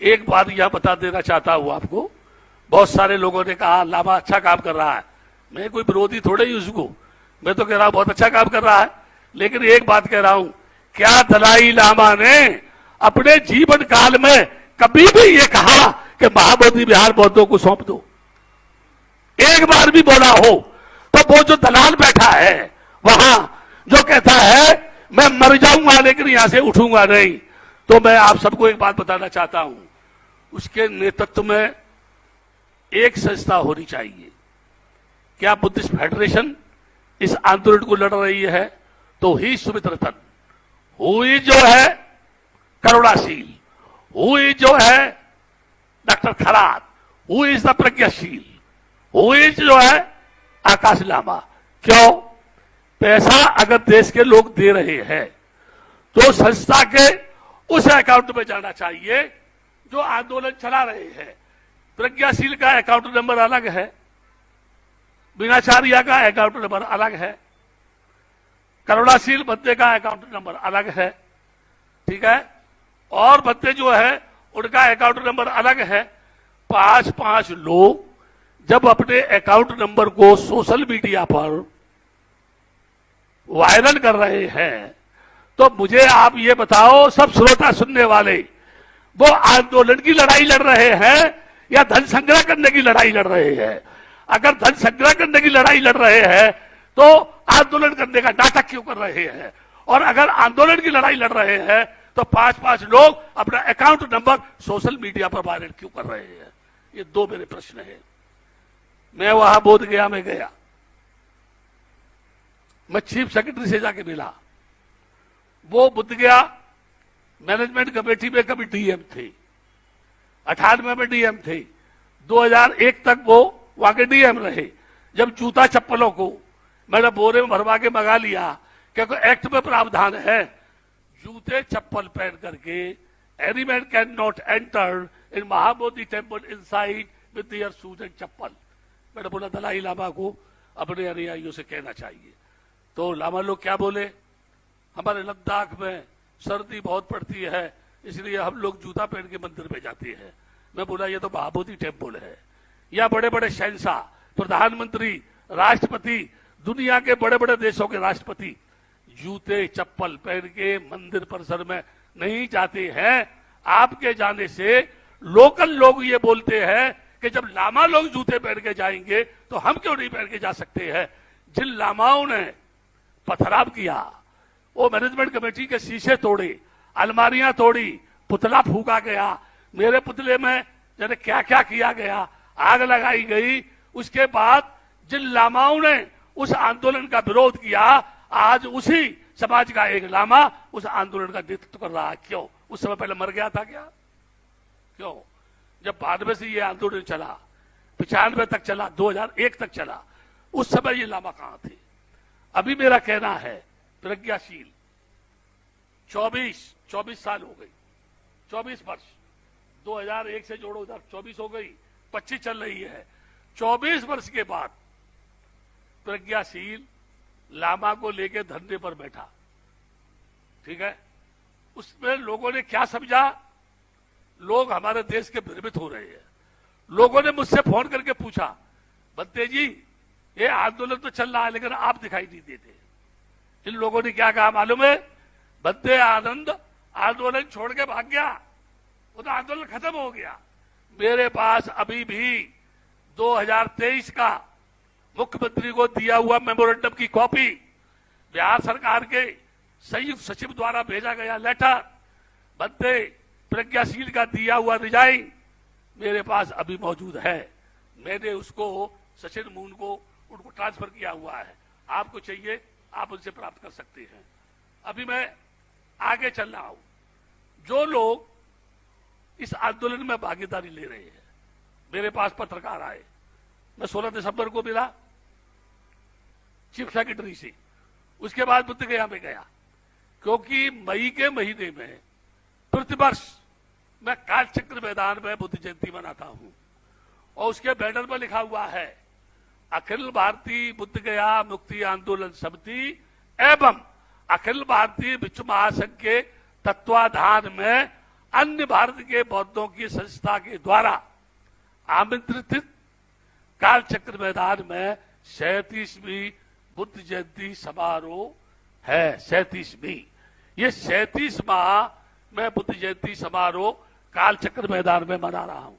एक बात यहां बता देना चाहता हूं आपको, बहुत सारे लोगों ने कहा लामा अच्छा काम कर रहा है, मैं कोई विरोधी थोड़े ही उसको, मैं तो कह रहा हूं बहुत अच्छा काम कर रहा है, लेकिन एक बात कह रहा हूं, क्या दलाई लामा ने अपने जीवन काल में कभी भी ये कहा कि महाबोधि बिहार बौद्धों को सौंप दो? एक बार भी बोला हो? तो वो जो दलाल बैठा है वहां, जो कहता है मैं मर जाऊंगा लेकिन यहां से उठूंगा नहीं, तो मैं आप सबको एक बात बताना चाहता हूं, उसके नेतृत्व में एक संस्था होनी चाहिए। क्या बुद्धिस्ट फेडरेशन इस आंदोलन को लड़ रही है? तो ही सुमित्रतन, हुई जो है करुणाशील, हुई जो है डॉक्टर खरात, हुई इज द प्रज्ञाशील, हुई जो है आकाश लामा। क्यों? पैसा अगर देश के लोग दे रहे हैं तो संस्था के उस अकाउंट में जाना चाहिए जो आंदोलन चला रहे हैं। प्रज्ञाशील का अकाउंट नंबर अलग है, बीनाचार्य का अकाउंट नंबर अलग है, करुणाशील बंदे का अकाउंट नंबर अलग है। ठीक है, और बंदे जो है उनका अकाउंट नंबर अलग है। 5-5 लोग जब अपने अकाउंट नंबर को सोशल मीडिया पर वायरल कर रहे हैं, तो मुझे आप ये बताओ, सब श्रोता सुनने वाले, वो आंदोलन की लड़ाई लड़ रहे हैं या धन संग्रह करने की लड़ाई लड़ रहे हैं? अगर धन संग्रह करने की लड़ाई लड़ रहे हैं तो आंदोलन करने का नाटक क्यों कर रहे हैं? और अगर आंदोलन की लड़ाई लड़ रहे हैं तो 5-5 लोग अपना अकाउंट नंबर सोशल मीडिया पर वायरल क्यों कर रहे हैं? ये 2 मेरे प्रश्न हैं। मैं वहां बोध गया में गया, मैं चीफ सेक्रेटरी से जाके मिला, वो बुद्ध गया मैनेजमेंट कमेटी में कभी डीएम थे, 98 में डीएम थे, 2001 तक वो वहां के डीएम रहे। जब जूता चप्पलों को मैंने बोरे में भरवा के मंगा लिया, क्योंकि एक्ट में प्रावधान है जूते चप्पल पहन करके any man can not enter in Mahabodhi temple inside with their shoes and chappal. मैंने बोला दलाई लामा को अपने अनुयायियों से कहना चाहिए। तो लामा लोग क्या बोले, हमारे लद्दाख में सर्दी बहुत पड़ती है इसलिए हम लोग जूता पहन के मंदिर में जाते हैं। मैं बोला ये तो महाबोधि टेम्पल है, या बड़े बड़े शहंशाह, प्रधानमंत्री, राष्ट्रपति, दुनिया के बड़े बड़े देशों के राष्ट्रपति जूते चप्पल पहन के मंदिर परिसर में नहीं जाते हैं। आपके जाने से लोकल लोग ये बोलते हैं कि जब लामा लोग जूते पहन के जाएंगे तो हम क्यों नहीं पहन के जा सकते हैं? जिन लामाओं ने पथराव किया, वो मैनेजमेंट कमेटी के शीशे तोड़े, अलमारियां तोड़ी, पुतला फूका गया, मेरे पुतले में जैसे क्या क्या किया गया, आग लगाई गई। उसके बाद जिन लामाओं ने उस आंदोलन का विरोध किया, आज उसी समाज का एक लामा उस आंदोलन का नेतृत्व कर रहा है। क्यों? उस समय पहले मर गया था क्या? क्यों? जब बाद में से ये आंदोलन चला, 95 तक चला, 2001 तक चला, उस समय ये लामा कहां थे? अभी मेरा कहना है प्रज्ञाशील 24 साल हो गई, 24 वर्ष, 2001 से जोड़ो उधर 24 हो गई, 25 चल रही है। 24 वर्ष के बाद प्रज्ञाशील लामा को लेकर धरने पर बैठा। ठीक है, उसमें लोगों ने क्या समझा? लोग हमारे देश के भ्रमित हो रहे हैं। लोगों ने मुझसे फोन करके पूछा, बंते जी ये आंदोलन तो चल रहा है लेकिन आप दिखाई नहीं देते। इन लोगों ने क्या कहा मालूम है? बंदे आनंद आंदोलन छोड़ के भाग गया, वो तो आंदोलन खत्म हो गया। मेरे पास अभी भी 2023 का मुख्यमंत्री को दिया हुआ मेमोरेंडम की कॉपी, बिहार सरकार के संयुक्त सचिव द्वारा भेजा गया लेटर, बंदे प्रज्ञाशील का दिया हुआ रिजाइन मेरे पास अभी मौजूद है। मैंने उसको सचिन मून को उनको ट्रांसफर किया हुआ है। आपको चाहिए आप उनसे प्राप्त कर सकते हैं। अभी मैं आगे चल रहा हूं। जो लोग इस आंदोलन में भागीदारी ले रहे हैं, मेरे पास पत्रकार आए, मैं 16 दिसंबर को मिला चीफ सेक्रेटरी से, उसके बाद बुद्धगया में गया, क्योंकि मई के महीने में प्रतिवर्ष मैं कालचक्र मैदान में बुद्ध जयंती मनाता हूं और उसके बैनर पर लिखा हुआ है अखिल भारतीय बुद्धगया मुक्ति आंदोलन समिति एवं अखिल भारतीय विश्व महासंघ के तत्वाधान में अन्य भारत के बौद्धों की संस्था के द्वारा आमंत्रित कालचक्र मैदान में 37वीं बुद्ध जयंती समारोह है। 37वीं, ये 37वां मैं बुद्ध जयंती समारोह कालचक्र मैदान में मना रहा हूं,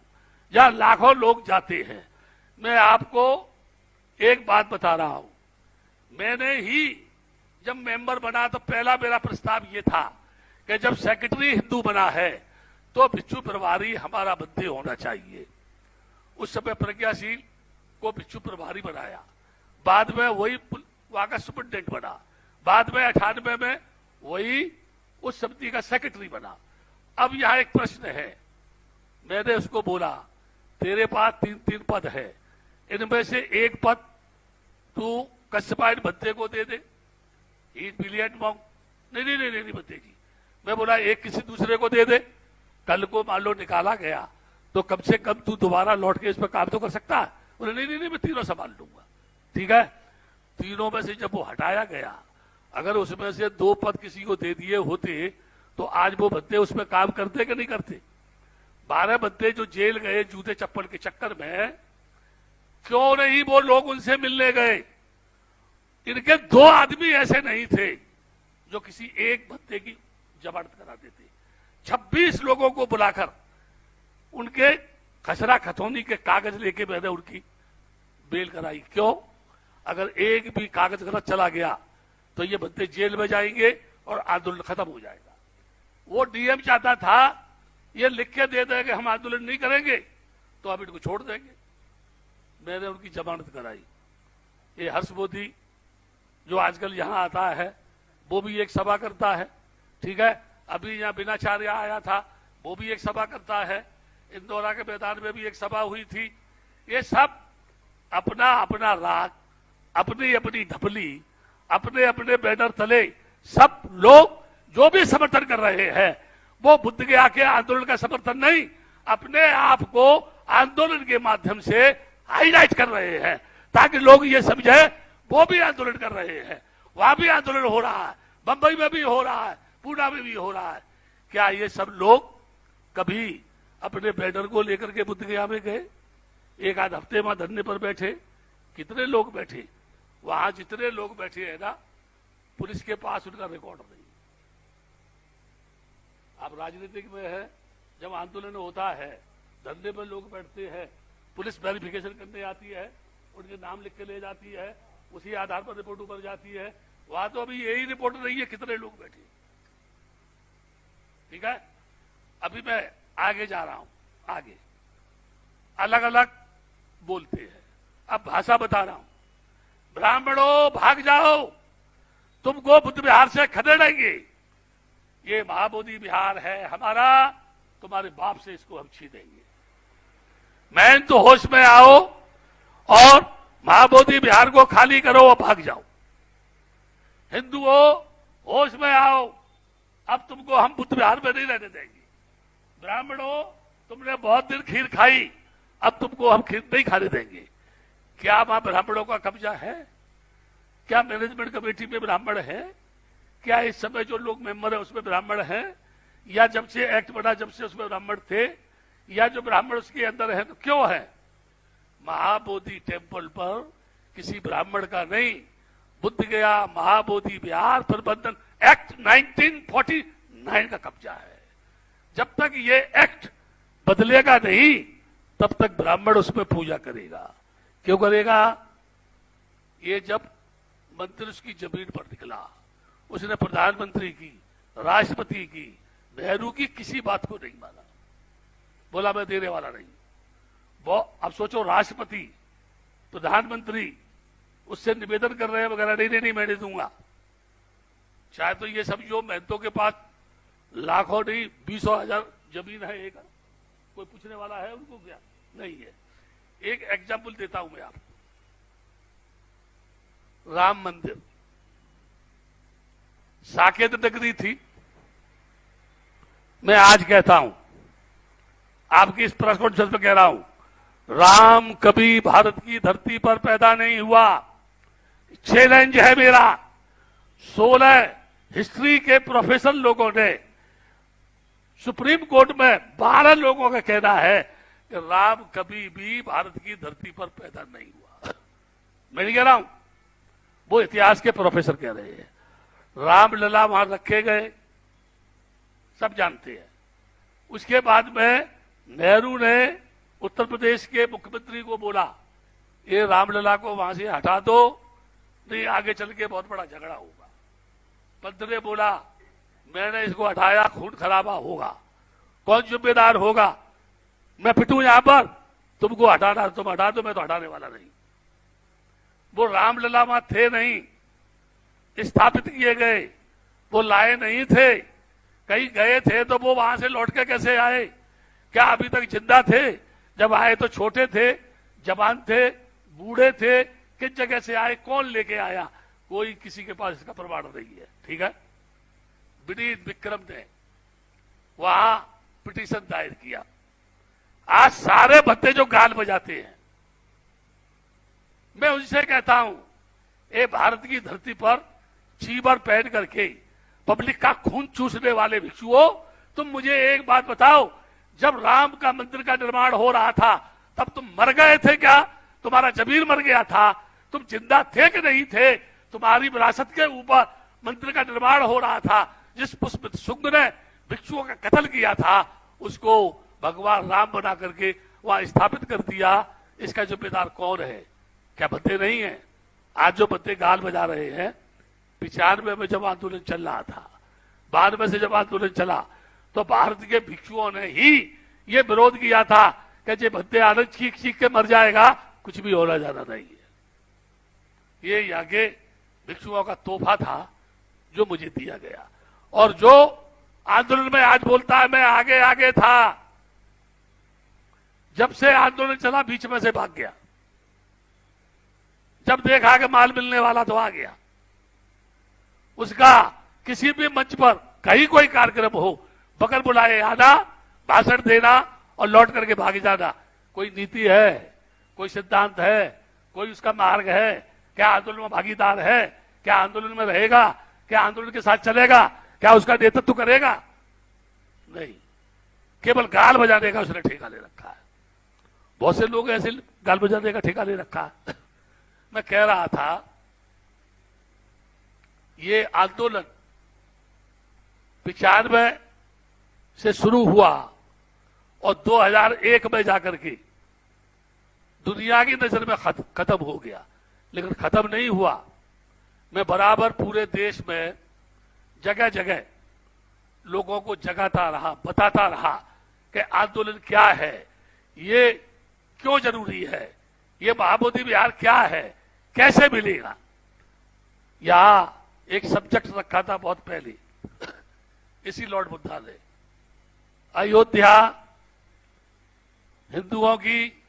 जहां लाखों लोग जाते हैं। मैं आपको एक बात बता रहा हूं, मैंने ही जब मेंबर बना तो पहला मेरा प्रस्ताव ये था कि जब सेक्रेटरी हिंदू बना है तो भिक्षु प्रभारी हमारा बंदे होना चाहिए। उस समय प्रज्ञाशील को भिक्षु प्रभारी बनाया, बाद में वही वहां का सुपरिटेंडेंट बना, बाद में 98 में वही उस समिति का सेक्रेटरी बना। अब यहां एक प्रश्न है, मैंने उसको बोला तेरे पास 3-3 पद है, इनमें से एक पद तू कश्यपायन भत्ते को दे दे, ब्रिलियंट मॉन्क। नहीं भत्ते जी, मैं बोला एक किसी दूसरे को दे दे, कल को मान लो निकाला गया तो कम से कम तू दोबारा लौट के इस पर काम तो कर सकता है। बोले नहीं मैं तीनों संभाल लूंगा। ठीक है, तीनों में से जब वो हटाया गया, अगर उसमें से 2 पद किसी को दे दिए होते तो आज वो बंदे उसमें काम करते कि नहीं करते। 12 बंदे जो जेल गए जूते चप्पल के चक्कर में, क्यों नहीं वो लोग उनसे मिलने गए। इनके 2 आदमी ऐसे नहीं थे जो किसी एक बंदे की जमानत करा देते। 26 लोगों को बुलाकर उनके खसरा खतौनी के कागज लेके मैंने उनकी बेल कराई। क्यों? अगर एक भी कागज गलत चला गया तो ये बंदे जेल में जाएंगे और आंदोलन खत्म हो जाएगा। वो डीएम चाहता था ये लिख के दे देंगे हम आंदोलन नहीं करेंगे तो अब इनको छोड़ देंगे। मैंने उनकी जमानत कराई। ये हर्ष मोदी जो आजकल यहां आता है वो भी एक सभा करता है। ठीक है, अभी यहां बिनाचार्य आया था, वो भी एक सभा करता है। इंदौरा के मैदान में भी एक सभा हुई थी। ये सब अपना अपना राग, अपनी अपनी ढपली, अपने अपने बैनर तले सब लोग जो भी समर्थन कर रहे हैं वो बुद्ध गया के आंदोलन का समर्थन नहीं, अपने आप को आंदोलन के माध्यम से हाईलाइट कर रहे हैं ताकि लोग ये समझे वो भी आंदोलन कर रहे हैं। वहां भी आंदोलन हो रहा है, बंबई में भी हो रहा है, पूना में भी हो रहा है। क्या ये सब लोग कभी अपने बैनर को लेकर के बुद्ध गया में गए? एक आध हफ्ते वहां धरने पर बैठे, कितने लोग बैठे? वहां जितने लोग बैठे हैं ना, पुलिस के पास उनका रिकॉर्ड नहीं। आप राजनीतिक में है, जब आंदोलन होता है धरने पर लोग बैठते हैं, पुलिस वेरिफिकेशन करने आती है, उनके नाम लिख के ले जाती है, उसी आधार पर रिपोर्ट ऊपर जाती है। वहां तो अभी यही रिपोर्ट नहीं है कितने लोग बैठे। ठीक है, अभी मैं आगे जा रहा हूं। आगे अलग अलग बोलते हैं, अब भाषा बता रहा हूं। ब्राह्मणों भाग जाओ, तुमको बुद्ध विहार से खदेड़ेंगे। ये महाबोधि विहार है हमारा, तुम्हारे बाप से इसको हम छीनेंगे। मैं तो होश में आओ और महाबोधि विहार को खाली करो और भाग जाओ। हिंदुओं होश में आओ, अब तुमको हम बुद्ध विहार में नहीं रहने देंगे। ब्राह्मणों तुमने बहुत दिन खीर खाई, अब तुमको हम खीर नहीं खाने देंगे। क्या वहां ब्राह्मणों का कब्जा है? क्या मैनेजमेंट कमेटी में ब्राह्मण है? क्या इस समय जो लोग मेंबर है उसमें ब्राह्मण है? या जब से एक्ट बना जब से उसमें ब्राह्मण थे, या जो ब्राह्मण उसके अंदर है तो क्यों है? महाबोधि टेम्पल पर किसी ब्राह्मण का नहीं, बुद्ध गया महाबोधि विहार प्रबंधन एक्ट 1949 का कब्जा है। जब तक ये एक्ट बदलेगा नहीं तब तक ब्राह्मण उसमें पूजा करेगा। क्यों करेगा? ये जब मंत्री उसकी जमीन पर निकला, उसने प्रधानमंत्री की, राष्ट्रपति की, नेहरू की किसी बात को नहीं माना, बोला मैं देने वाला नहीं। वो अब सोचो, राष्ट्रपति, प्रधानमंत्री उससे निवेदन कर रहे हैं वगैरह, नहीं मैं नहीं दूंगा। चाहे तो ये समझो महंतों के पास लाखों नहीं 20,000 जमीन है, एक कोई पूछने वाला है उनको? क्या नहीं है। एक एग्जाम्पल देता हूं मैं आपको। राम मंदिर साकेत नगरी थी। मैं आज कहता हूं, आपकी इस प्रेस कॉन्फ्रेंस में कह रहा हूं, राम कभी भारत की धरती पर पैदा नहीं हुआ। चैलेंज है मेरा। 16 हिस्ट्री के प्रोफेसर लोगों ने, सुप्रीम कोर्ट में 12 लोगों का कहना है कि राम कभी भी भारत की धरती पर पैदा नहीं हुआ। मैं नहीं कह रहा हूं, वो इतिहास के प्रोफेसर कह रहे हैं। रामलला वहां रखे गए, सब जानते हैं। उसके बाद में नेहरू ने उत्तर प्रदेश के मुख्यमंत्री को बोला, ये रामलला को वहां से हटा दो, नहीं आगे चल के बहुत बड़ा झगड़ा होगा। पंत ने बोला, मैंने इसको हटाया, खून खराबा होगा, कौन जिम्मेदार होगा? मैं पिटूं यहां पर, तुमको हटाना तुम हटा दो, मैं तो हटाने वाला नहीं। वो रामलला वहां थे नहीं, स्थापित किए गए, वो लाए नहीं थे। कहीं गए थे तो वो वहां से लौट के कैसे आए? क्या अभी तक जिंदा थे? जब आए तो छोटे थे, जवान थे, बूढ़े थे, किस जगह से आए, कौन लेके आया? कोई किसी के पास इसका प्रमाण नहीं है। ठीक है, विनीत विक्रम ने वहां पिटीशन दायर किया। आज सारे भत्ते जो गाल बजाते हैं, मैं उनसे कहता हूं, ये भारत की धरती पर चीबर पहन करके पब्लिक का खून चूसने वाले भिक्षुओं, तुम मुझे एक बात बताओ, जब राम का मंदिर का निर्माण हो रहा था तब तुम मर गए थे क्या? तुम्हारा जमीर मर गया था? तुम जिंदा थे कि नहीं थे? तुम्हारी विरासत के ऊपर मंदिर का निर्माण हो रहा था। जिस पुष्प शुंग ने भिक्षुओं का कत्ल किया था, उसको भगवान राम बना करके वहां स्थापित कर दिया। इसका जिम्मेदार कौन है? क्या बंदे नहीं है? आज जो बंदे गाल बजा रहे हैं, 95 में जब आंदोलन चल रहा था, बाद में से जब आंदोलन चला तो भारत के भिक्षुओं ने ही ये विरोध किया था कि जे बंदे आनंद चीख चीख के मर जाएगा, कुछ भी होना जाना नहीं है। ये यहाँ के भिक्षुओं का तोहफा था जो मुझे दिया गया। और जो आंदोलन में आज बोलता है मैं आगे आगे था, जब से आंदोलन चला बीच में से भाग गया। जब देखा कि माल मिलने वाला तो आ गया। उसका किसी भी मंच पर कहीं कोई कार्यक्रम हो, बगल बुलाए आना, भाषण देना और लौट करके भाग जाना। कोई नीति है, कोई सिद्धांत है, कोई उसका मार्ग है? क्या आंदोलन में भागीदार है? क्या आंदोलन में रहेगा? क्या आंदोलन के साथ चलेगा? क्या उसका नेतृत्व करेगा? नहीं, केवल गाल बजाने का उसने ठेका ले रखा है। बहुत से लोग ऐसे गाल बजाने का ठेका ले रखा है। मैं कह रहा था, ये आंदोलन 95 से शुरू हुआ और 2001 में जाकर के दुनिया की नजर में खत्म हो गया। लेकिन खत्म नहीं हुआ। मैं बराबर पूरे देश में जगह जगह लोगों को जगाता रहा, बताता रहा कि आंदोलन क्या है, ये क्यों जरूरी है, ये महाबोधि विहार क्या है, कैसे मिलेगा। यहां एक सब्जेक्ट रखा था बहुत पहले, इसी लॉर्ड बुद्धा ने, अयोध्या हिंदुओं की,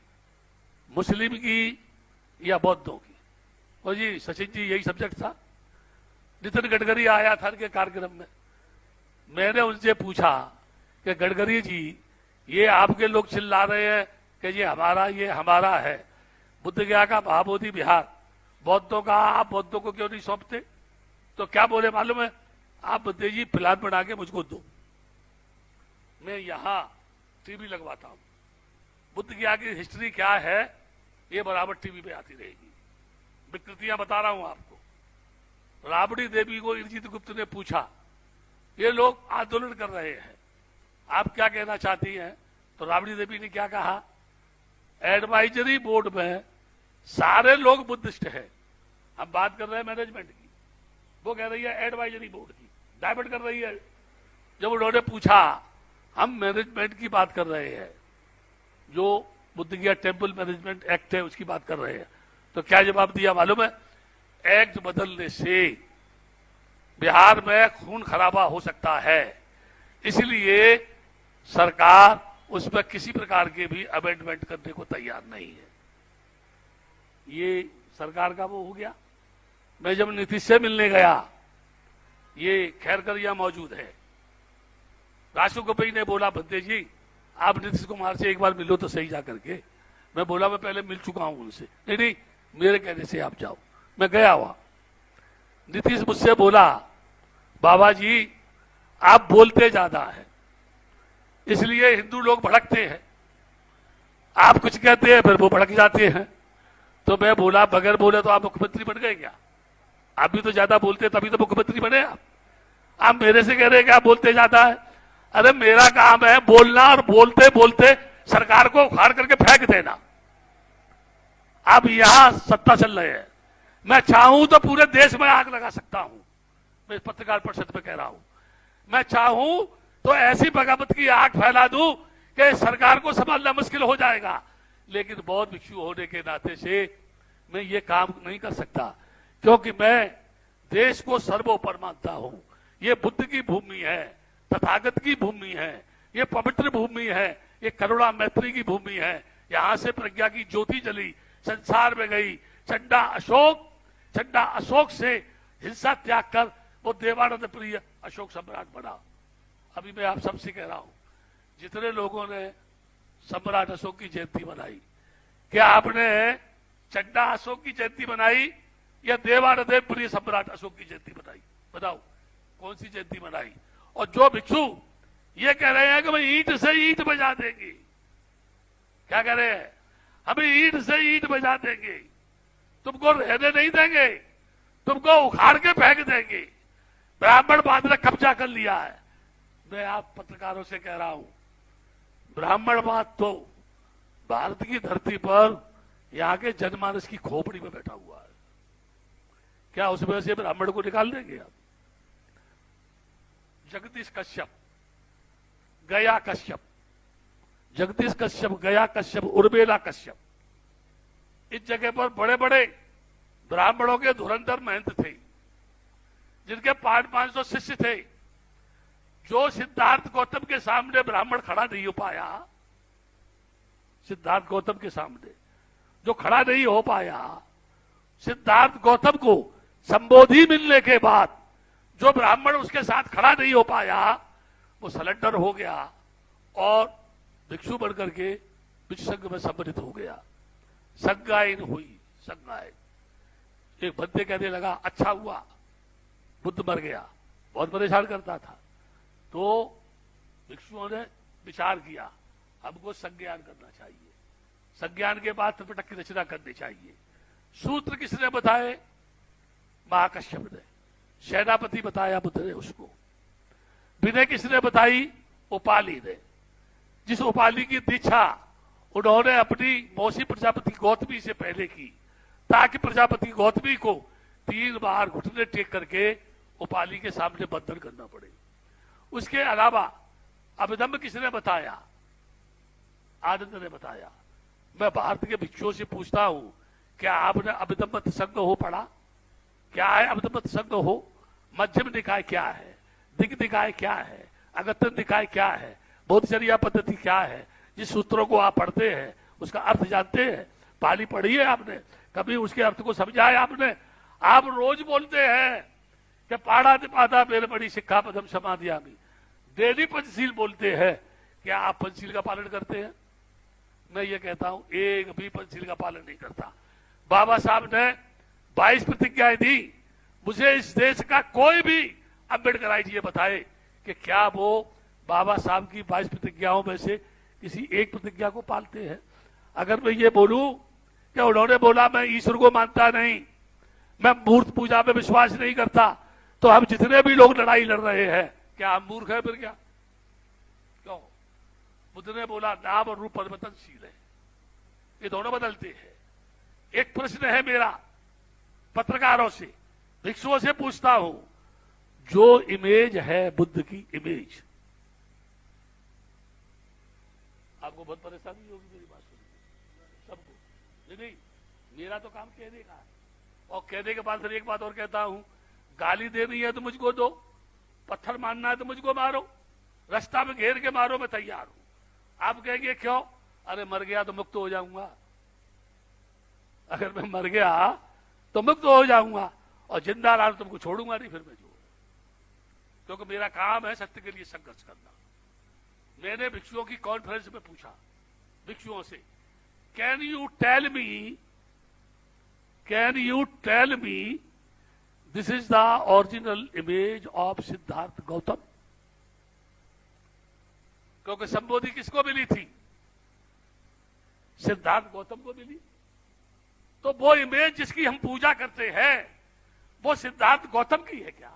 मुस्लिम की या बौद्धों की? और जी सचिन जी, यही सब्जेक्ट था। नितिन गडकरी आया था इनके कार्यक्रम में। मैंने उनसे पूछा कि गडकरी जी, ये आपके लोग चिल्ला रहे हैं कि ये हमारा है, बुद्ध गया का महाबोधि विहार बौद्धों का, आप बौद्धों को क्यों नहीं सौंपते? तो क्या बोले मालूम है? आप बुद्ध जी प्लान बना के मुझको दो, मैं यहां टीवी लगवाता हूं, बुद्ध गया की हिस्ट्री क्या है ये बराबर टीवी पे आती रहेगी। विकृतियां बता रहा हूं आपको। राबड़ी देवी को इंद्रजीत गुप्त ने पूछा, ये लोग आंदोलन कर रहे हैं, आप क्या कहना चाहती हैं? तो राबड़ी देवी ने क्या कहा, एडवाइजरी बोर्ड में सारे लोग बुद्धिस्ट हैं। हम बात कर रहे हैं मैनेजमेंट की, वो कह रही है एडवाइजरी बोर्ड की, डाइवर्ट कर रही है। जब उन्होंने पूछा, हम मैनेजमेंट की बात कर रहे हैं, जो बुद्धगया टेम्पल मैनेजमेंट एक्ट है उसकी बात कर रहे हैं, तो क्या जवाब दिया मालूम है? एक्ट बदलने से बिहार में खून खराबा हो सकता है, इसलिए सरकार उसमें किसी प्रकार के भी अमेंडमेंट करने को तैयार नहीं है। ये सरकार का वो हो गया। मैं जब नीतीश से मिलने गया, ये खैरकरिया मौजूद है, राशु गोपई ने बोला, बंदे जी आप नीतीश कुमार से एक बार मिलो तो सही जा करके। मैं बोला मैं पहले मिल चुका हूं उनसे। नहीं, मेरे कहने से आप जाओ। मैं गया वहां, नीतीश मुझसे बोला, बाबा जी आप बोलते ज्यादा है, इसलिए हिंदू लोग भड़कते हैं, आप कुछ कहते हैं फिर वो भड़क जाते हैं। तो मैं बोला, बगैर बोले तो आप मुख्यमंत्री बन गए क्या? आप भी तो ज्यादा बोलते तभी तो मुख्यमंत्री बने आप मेरे से कह रहे हैं कि आप बोलते ज्यादा है। अरे मेरा काम है बोलना, और बोलते बोलते सरकार को उखाड़ करके फेंक देना। अब यहां सत्ता चल रही है, मैं चाहूं तो पूरे देश में आग लगा सकता हूं। मैं पत्रकार परिषद में कह रहा हूं, मैं चाहूं तो ऐसी बगावत की आग फैला दूं कि सरकार को संभालना मुश्किल हो जाएगा। लेकिन बौद्ध भिक्षु होने के नाते से मैं ये काम नहीं कर सकता, क्योंकि मैं देश को सर्वोपरि मानता हूं। ये बुद्ध की भूमि है, तथागत की भूमि है, ये पवित्र भूमि है, ये करुणा मैत्री की भूमि है। यहां से प्रज्ञा की ज्योति जली, संसार में गई। चंडा अशोक से हिंसा त्याग कर वो देवानंद प्रिय अशोक सम्राट बना। अभी मैं आप सबसे कह रहा हूं, जितने लोगों ने सम्राट अशोक की जयंती मनाई, क्या आपने चंडा अशोक की जयंती मनाई या देवानंद प्रिय सम्राट अशोक की जयंती मनाई? बताओ कौन सी जयंती मनाई? और जो भिक्षु ये कह रहे हैं कि भाई ईंट से ईंट बजा देंगे, क्या कह रहे हैं? हमें ईंट से ईंट बजा देंगे, तुमको रहने नहीं देंगे, तुमको उखाड़ के फेंक देंगे। ब्राह्मणवाद ने कब्जा कर लिया है। मैं आप पत्रकारों से कह रहा हूं, ब्राह्मणवाद तो भारत की धरती पर यहां के जनमानस की खोपड़ी में बैठा हुआ है। क्या उसमें से ब्राह्मण को निकाल देंगे आप? जगदीश कश्यप, गया कश्यप, जगदीश कश्यप, गया कश्यप, उर्मिला कश्यप, इस जगह पर बड़े बड़े ब्राह्मणों के धुरंधर महंत थे, जिनके 500 शिष्य थे। जो सिद्धार्थ गौतम के सामने ब्राह्मण खड़ा नहीं हो पाया, सिद्धार्थ गौतम के सामने जो खड़ा नहीं हो पाया, सिद्धार्थ गौतम को संबोधि मिलने के बाद जो ब्राह्मण उसके साथ खड़ा नहीं हो पाया, वो सरेंडर हो गया और भिक्षु बनकर के विश्व संघ में सम्मिलित हो गया। संज्ञायन हुई, संज्ञायन। एक बंदे कहने लगा, अच्छा हुआ बुद्ध मर गया, बहुत परेशान करता था। तो भिक्षुओं ने विचार किया, हमको संज्ञान करना चाहिए, संज्ञान के बाद त्रिपिटक की रचना करनी चाहिए। सूत्र किसने बताए? महाकश्यप ने। सेनापति बताया बुद्ध ने उसको। विनय किसने बताई? उपाली ने। जिस उपाली की दीक्षा उन्होंने अपनी मौसी प्रजापति गौतमी से पहले की, ताकि प्रजापति गौतमी को 3 बार घुटने टेक करके उपाली के सामने बंधन करना पड़े। उसके अलावा अभिधम्म किसने बताया? आनंद ने बताया। मैं भारत के भिक्षुओं से पूछता हूं, क्या आपने अभिधम्म संघ हो पढ़ा? क्या है अभिधम्म संघ हो? मध्यम निकाय क्या है? दिग्ग निकाय क्या है? अगस्त्य निकाय क्या है? बोधचर्या पद्धति क्या है? जिस सूत्रों को आप पढ़ते हैं उसका अर्थ जानते हैं? पाली पढ़ी है आपने? कभी उसके अर्थ को समझा है आपने? आप रोज बोलते हैं कि पाड़ा निपाता मेरे बड़ी शिक्षा पदम समाधियामी, डेली पंचशील बोलते हैं। क्या आप पंचशील का पालन करते हैं? मैं ये कहता हूं, एक भी पंचशील का पालन नहीं करता। बाबा साहब ने 22 प्रतिज्ञाएं दी। मुझे इस देश का कोई भी अम्बेडकर जी ये बताए कि क्या वो बाबा साहब की 22 प्रतिज्ञाओं में से किसी एक प्रतिज्ञा को पालते हैं? अगर मैं ये बोलूं कि उन्होंने बोला मैं ईश्वर को मानता नहीं, मैं मूर्त पूजा में विश्वास नहीं करता, तो हम जितने भी लोग लड़ाई लड़ रहे हैं, क्या हम मूर्ख है फिर? क्या क्यों? बुद्ध ने बोला नाम और रूप परिवर्तनशील है, ये दोनों बदलते हैं। एक प्रश्न है मेरा पत्रकारों से, भिक्षुओं से पूछता हूं, जो इमेज है बुद्ध की इमेज, आपको बहुत परेशानी होगी मेरी बात सुनकर, सबको नहीं, मेरा तो काम कहने का है, और कहने के बाद फिर एक बात और कहता हूं, गाली देनी है तो मुझको दो, पत्थर मारना है तो मुझको मारो, रास्ता में घेर के मारो, मैं तैयार हूं। आप कहेंगे क्यों? अरे मर गया तो मुक्त हो जाऊंगा, अगर मैं मर गया तो मुक्त हो जाऊंगा, और जिंदा रहा तुमको छोड़ूंगा नहीं फिर मैं जो, क्योंकि मेरा काम है सत्य के लिए संघर्ष करना। मैंने भिक्षुओं की कॉन्फ्रेंस में पूछा भिक्षुओं से, can you tell me this is the original image of Siddhartha Gautam? क्योंकि संबोधि किसको मिली थी? सिद्धार्थ गौतम को मिली। तो वो इमेज जिसकी हम पूजा करते हैं वो सिद्धार्थ गौतम की है क्या?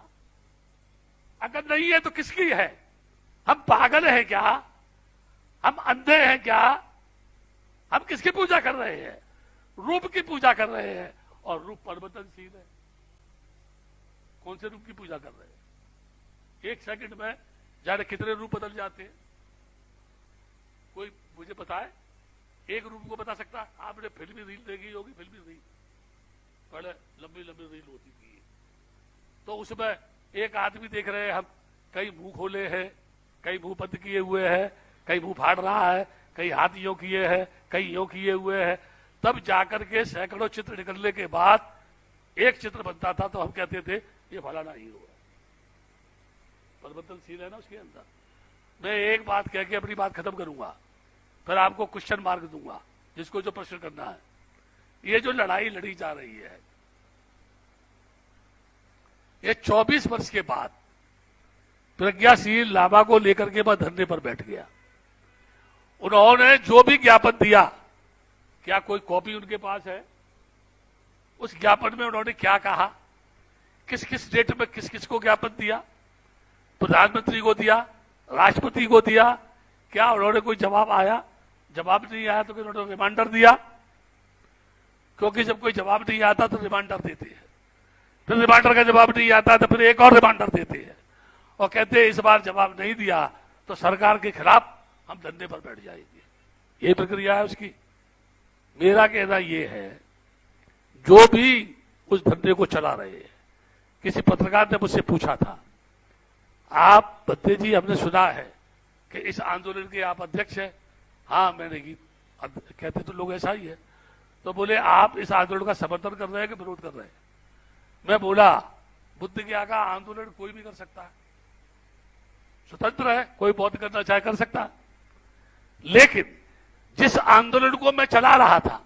अगर नहीं है तो किसकी है? हम पागल हैं क्या? हम अंधे हैं क्या? हम किसकी पूजा कर रहे हैं? रूप की पूजा कर रहे हैं, और रूप परिवर्तनशील है। कौन से रूप की पूजा कर रहे हैं? एक सेकंड में जाने कितने रूप बदल जाते हैं, कोई मुझे बताए? एक रूप को बता सकता है? आपने फिल्मी रील देखी होगी, फिल्मी रील पहले लंबी लंबी रील होती थी, तो उसमें एक आदमी देख रहे हैं हम, कई मुंह खोले हैं, कई मुंह बंद किए हुए हैं, कई मुंह फाड़ रहा है, कई हाथ यूं किए हैं, कई यूं किए हुए हैं, तब जाकर के सैकड़ों चित्र निकलने के बाद एक चित्र बनता था, तो हम कहते थे ये फलाना हीरो है। परिवर्तनशील है ना उसके अंदर। मैं एक बात कह के अपनी बात खत्म करूंगा, फिर आपको क्वेश्चन मार्क दूंगा जिसको जो प्रश्न करना है। ये जो लड़ाई लड़ी जा रही है, ये 24 वर्ष के बाद प्रज्ञाशील लामा को लेकर के मैं धरने पर बैठ गया। उन्होंने जो भी ज्ञापन दिया, क्या कोई कॉपी उनके पास है? उस ज्ञापन में उन्होंने क्या कहा, किस किस डेट में किस किस को ज्ञापन दिया, प्रधानमंत्री को दिया, राष्ट्रपति को दिया, क्या उन्होंने कोई जवाब आया? जवाब नहीं आया तो फिर उन्होंने रिमाइंडर दिया, क्योंकि जब कोई जवाब नहीं आता तो रिमाइंडर देते हैं, फिर रिमाइंडर का जवाब नहीं आता तो फिर एक और रिमाइंडर देते हैं, और कहते हैं इस बार जवाब नहीं दिया तो सरकार के खिलाफ हम धरने पर बैठ जाएंगे। ये प्रक्रिया है उसकी। मेरा कहना यह है, जो भी उस धरने को चला रहे हैं, किसी पत्रकार ने मुझसे पूछा था, आप बद्दे जी हमने सुना है कि इस आंदोलन के आप अध्यक्ष हैं। हाँ मैंने की, कहते तो लोग ऐसा ही है। तो बोले आप इस आंदोलन का समर्थन कर रहे हैं कि विरोध कर रहे हैं? मैं बोला बुद्ध के आगे आंदोलन कोई भी कर सकता है, स्वतंत्र है, कोई बौद्ध करना चाहे कर सकता है, लेकिन जिस आंदोलन को मैं चला रहा था,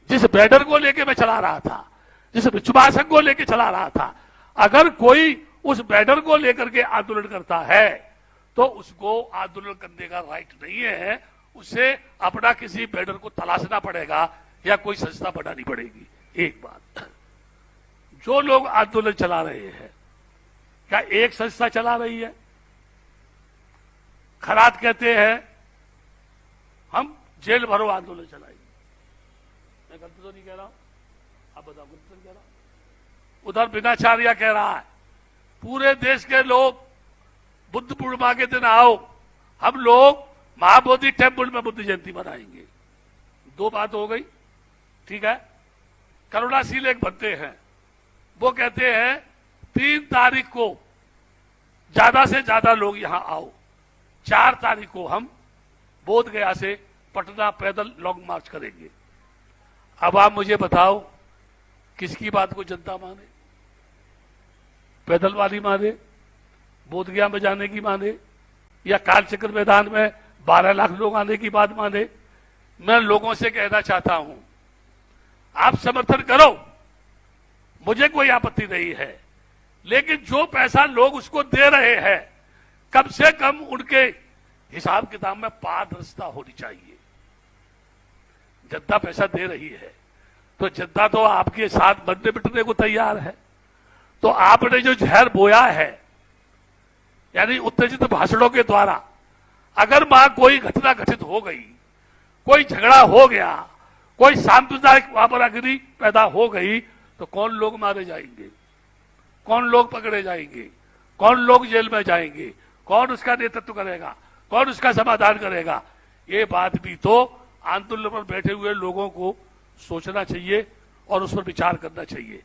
जिस बैनर को लेके मैं चला रहा था, जिस विश्वासन को लेके चला रहा था, अगर कोई उस बैनर को लेकर के आंदोलन करता है तो उसको आंदोलन करने का राइट नहीं है, उसे अपना किसी बैनर को तलाशना पड़ेगा या कोई संस्था बनानी पड़ेगी। एक बात, जो लोग आंदोलन चला रहे हैं, क्या एक संस्था चला रही है? खरात कहते हैं हम जेल भरो आंदोलन चलाएंगे, मैं गलत तो नहीं कह रहा हूं? आप बताओ गलत तो नहीं कह रहा? उधर बिनाचार्या कह रहा है पूरे देश के लोग बुद्ध पूर्णिमा के दिन आओ, हम लोग महाबोधि टेम्पल में बुद्ध जयंती मनाएंगे। दो बात हो गई, ठीक है। करुणाशील एक बनते हैं, वो कहते हैं 3 तारीख को ज्यादा से ज्यादा लोग यहां आओ, 4 तारीख को हम बोध गया से पटना पैदल लॉन्ग मार्च करेंगे। अब आप मुझे बताओ किसकी बात को जनता माने? पैदल वाली माने, बोध गया में जाने की माने, या कालचक्र मैदान में 12 लाख लोग आने की बात माने? मैं लोगों से कहना चाहता हूं, आप समर्थन करो, मुझे कोई आपत्ति नहीं है, लेकिन जो पैसा लोग उसको दे रहे हैं, कम से कम उनके हिसाब किताब में पारदर्शिता होनी चाहिए। जनता पैसा दे रही है तो जनता तो आपके साथ मरने पिटने को तैयार है। तो आपने जो जहर बोया है, यानी उत्तेजित भाषणों के द्वारा, अगर वहां कोई घटना घटित हो गई, कोई झगड़ा हो गया, कोई सांप्रदायिक वापरागिरी पैदा हो गई, तो कौन लोग मारे जाएंगे, कौन लोग पकड़े जाएंगे, कौन लोग जेल में जाएंगे, कौन उसका नेतृत्व करेगा, कौन उसका समाधान करेगा? ये बात भी तो आंदोलन पर बैठे हुए लोगों को सोचना चाहिए और उस पर विचार करना चाहिए।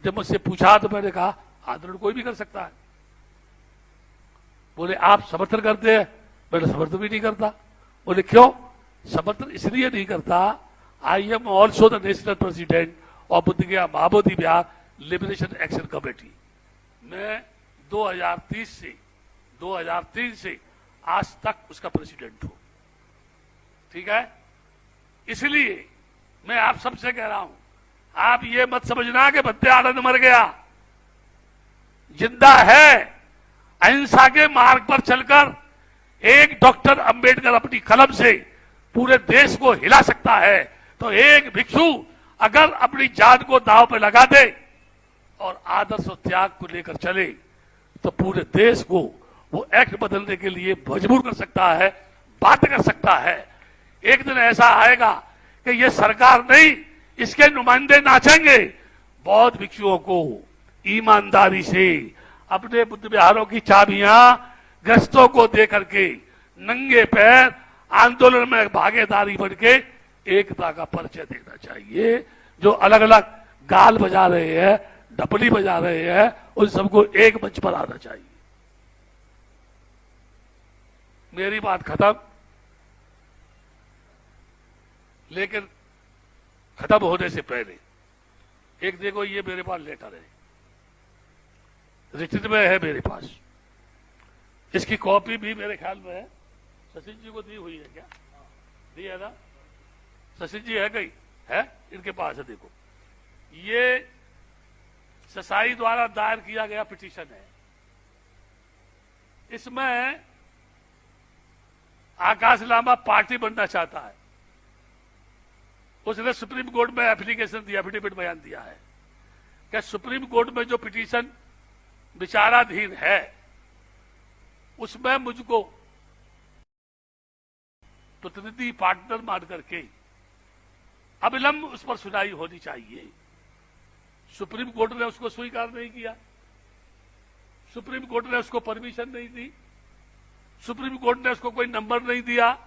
जब मुझसे पूछा तो मैंने कहा आंदोलन कोई भी कर सकता है। बोले आप समर्थन करते हैं? मैंने समर्थन भी नहीं करता। बोले क्यों? समर्थन इसलिए नहीं करता, I am also the national president of Bodh Gaya Mahabodhi Vihar liberation action committee. मैं 2003 से आज तक उसका प्रेसिडेंट हूं। ठीक है, इसलिए मैं आप सबसे कह रहा हूं, आप ये मत समझना कि बंदे आनंद मर गया, जिंदा है। अहिंसा के मार्ग पर चलकर एक डॉक्टर अंबेडकर अपनी कलम से पूरे देश को हिला सकता है, तो एक भिक्षु अगर अपनी जान को दांव पर लगा दे और आदर्श और त्याग को लेकर चले, तो पूरे देश को वो एक्ट बदलने के लिए मजबूर कर सकता है, बात कर सकता है। एक दिन ऐसा आएगा कि ये सरकार नहीं, इसके नुमाइंदे नाचेंगे। बौद्ध भिक्षुओं को ईमानदारी से अपने बुद्ध विहारों की चाबियां ग्रस्तों को दे करके नंगे पैर आंदोलन में भागीदारी बन के एकता का परिचय देना चाहिए। जो अलग अलग गाल बजा रहे हैं, ढपली बजा रहे हैं, उन सबको एक मंच पर आना चाहिए। मेरी बात खत्म। लेकिन खत्म होने से पहले एक देखो, ये मेरे पास लेटर है, रिटन में है मेरे पास, इसकी कॉपी भी मेरे ख्याल में है, सचिन जी को दी हुई है क्या? दी है ना? सचिन जी है कहीं? है, इनके पास है। देखो, ये ससाई द्वारा दायर किया गया पिटीशन है। इसमें आकाश लामा पार्टी बनना चाहता है। उसने सुप्रीम कोर्ट में एप्लीकेशन दिया, एफिडेविट बयान दिया है कि सुप्रीम कोर्ट में जो पिटीशन विचाराधीन है उसमें मुझको प्रतिनिधि पार्टनर मान करके अविलंब उस पर सुनवाई होनी चाहिए। सुप्रीम कोर्ट ने उसको स्वीकार नहीं किया, सुप्रीम कोर्ट ने उसको परमिशन नहीं दी, सुप्रीम कोर्ट ने उसको कोई नंबर नहीं दिया,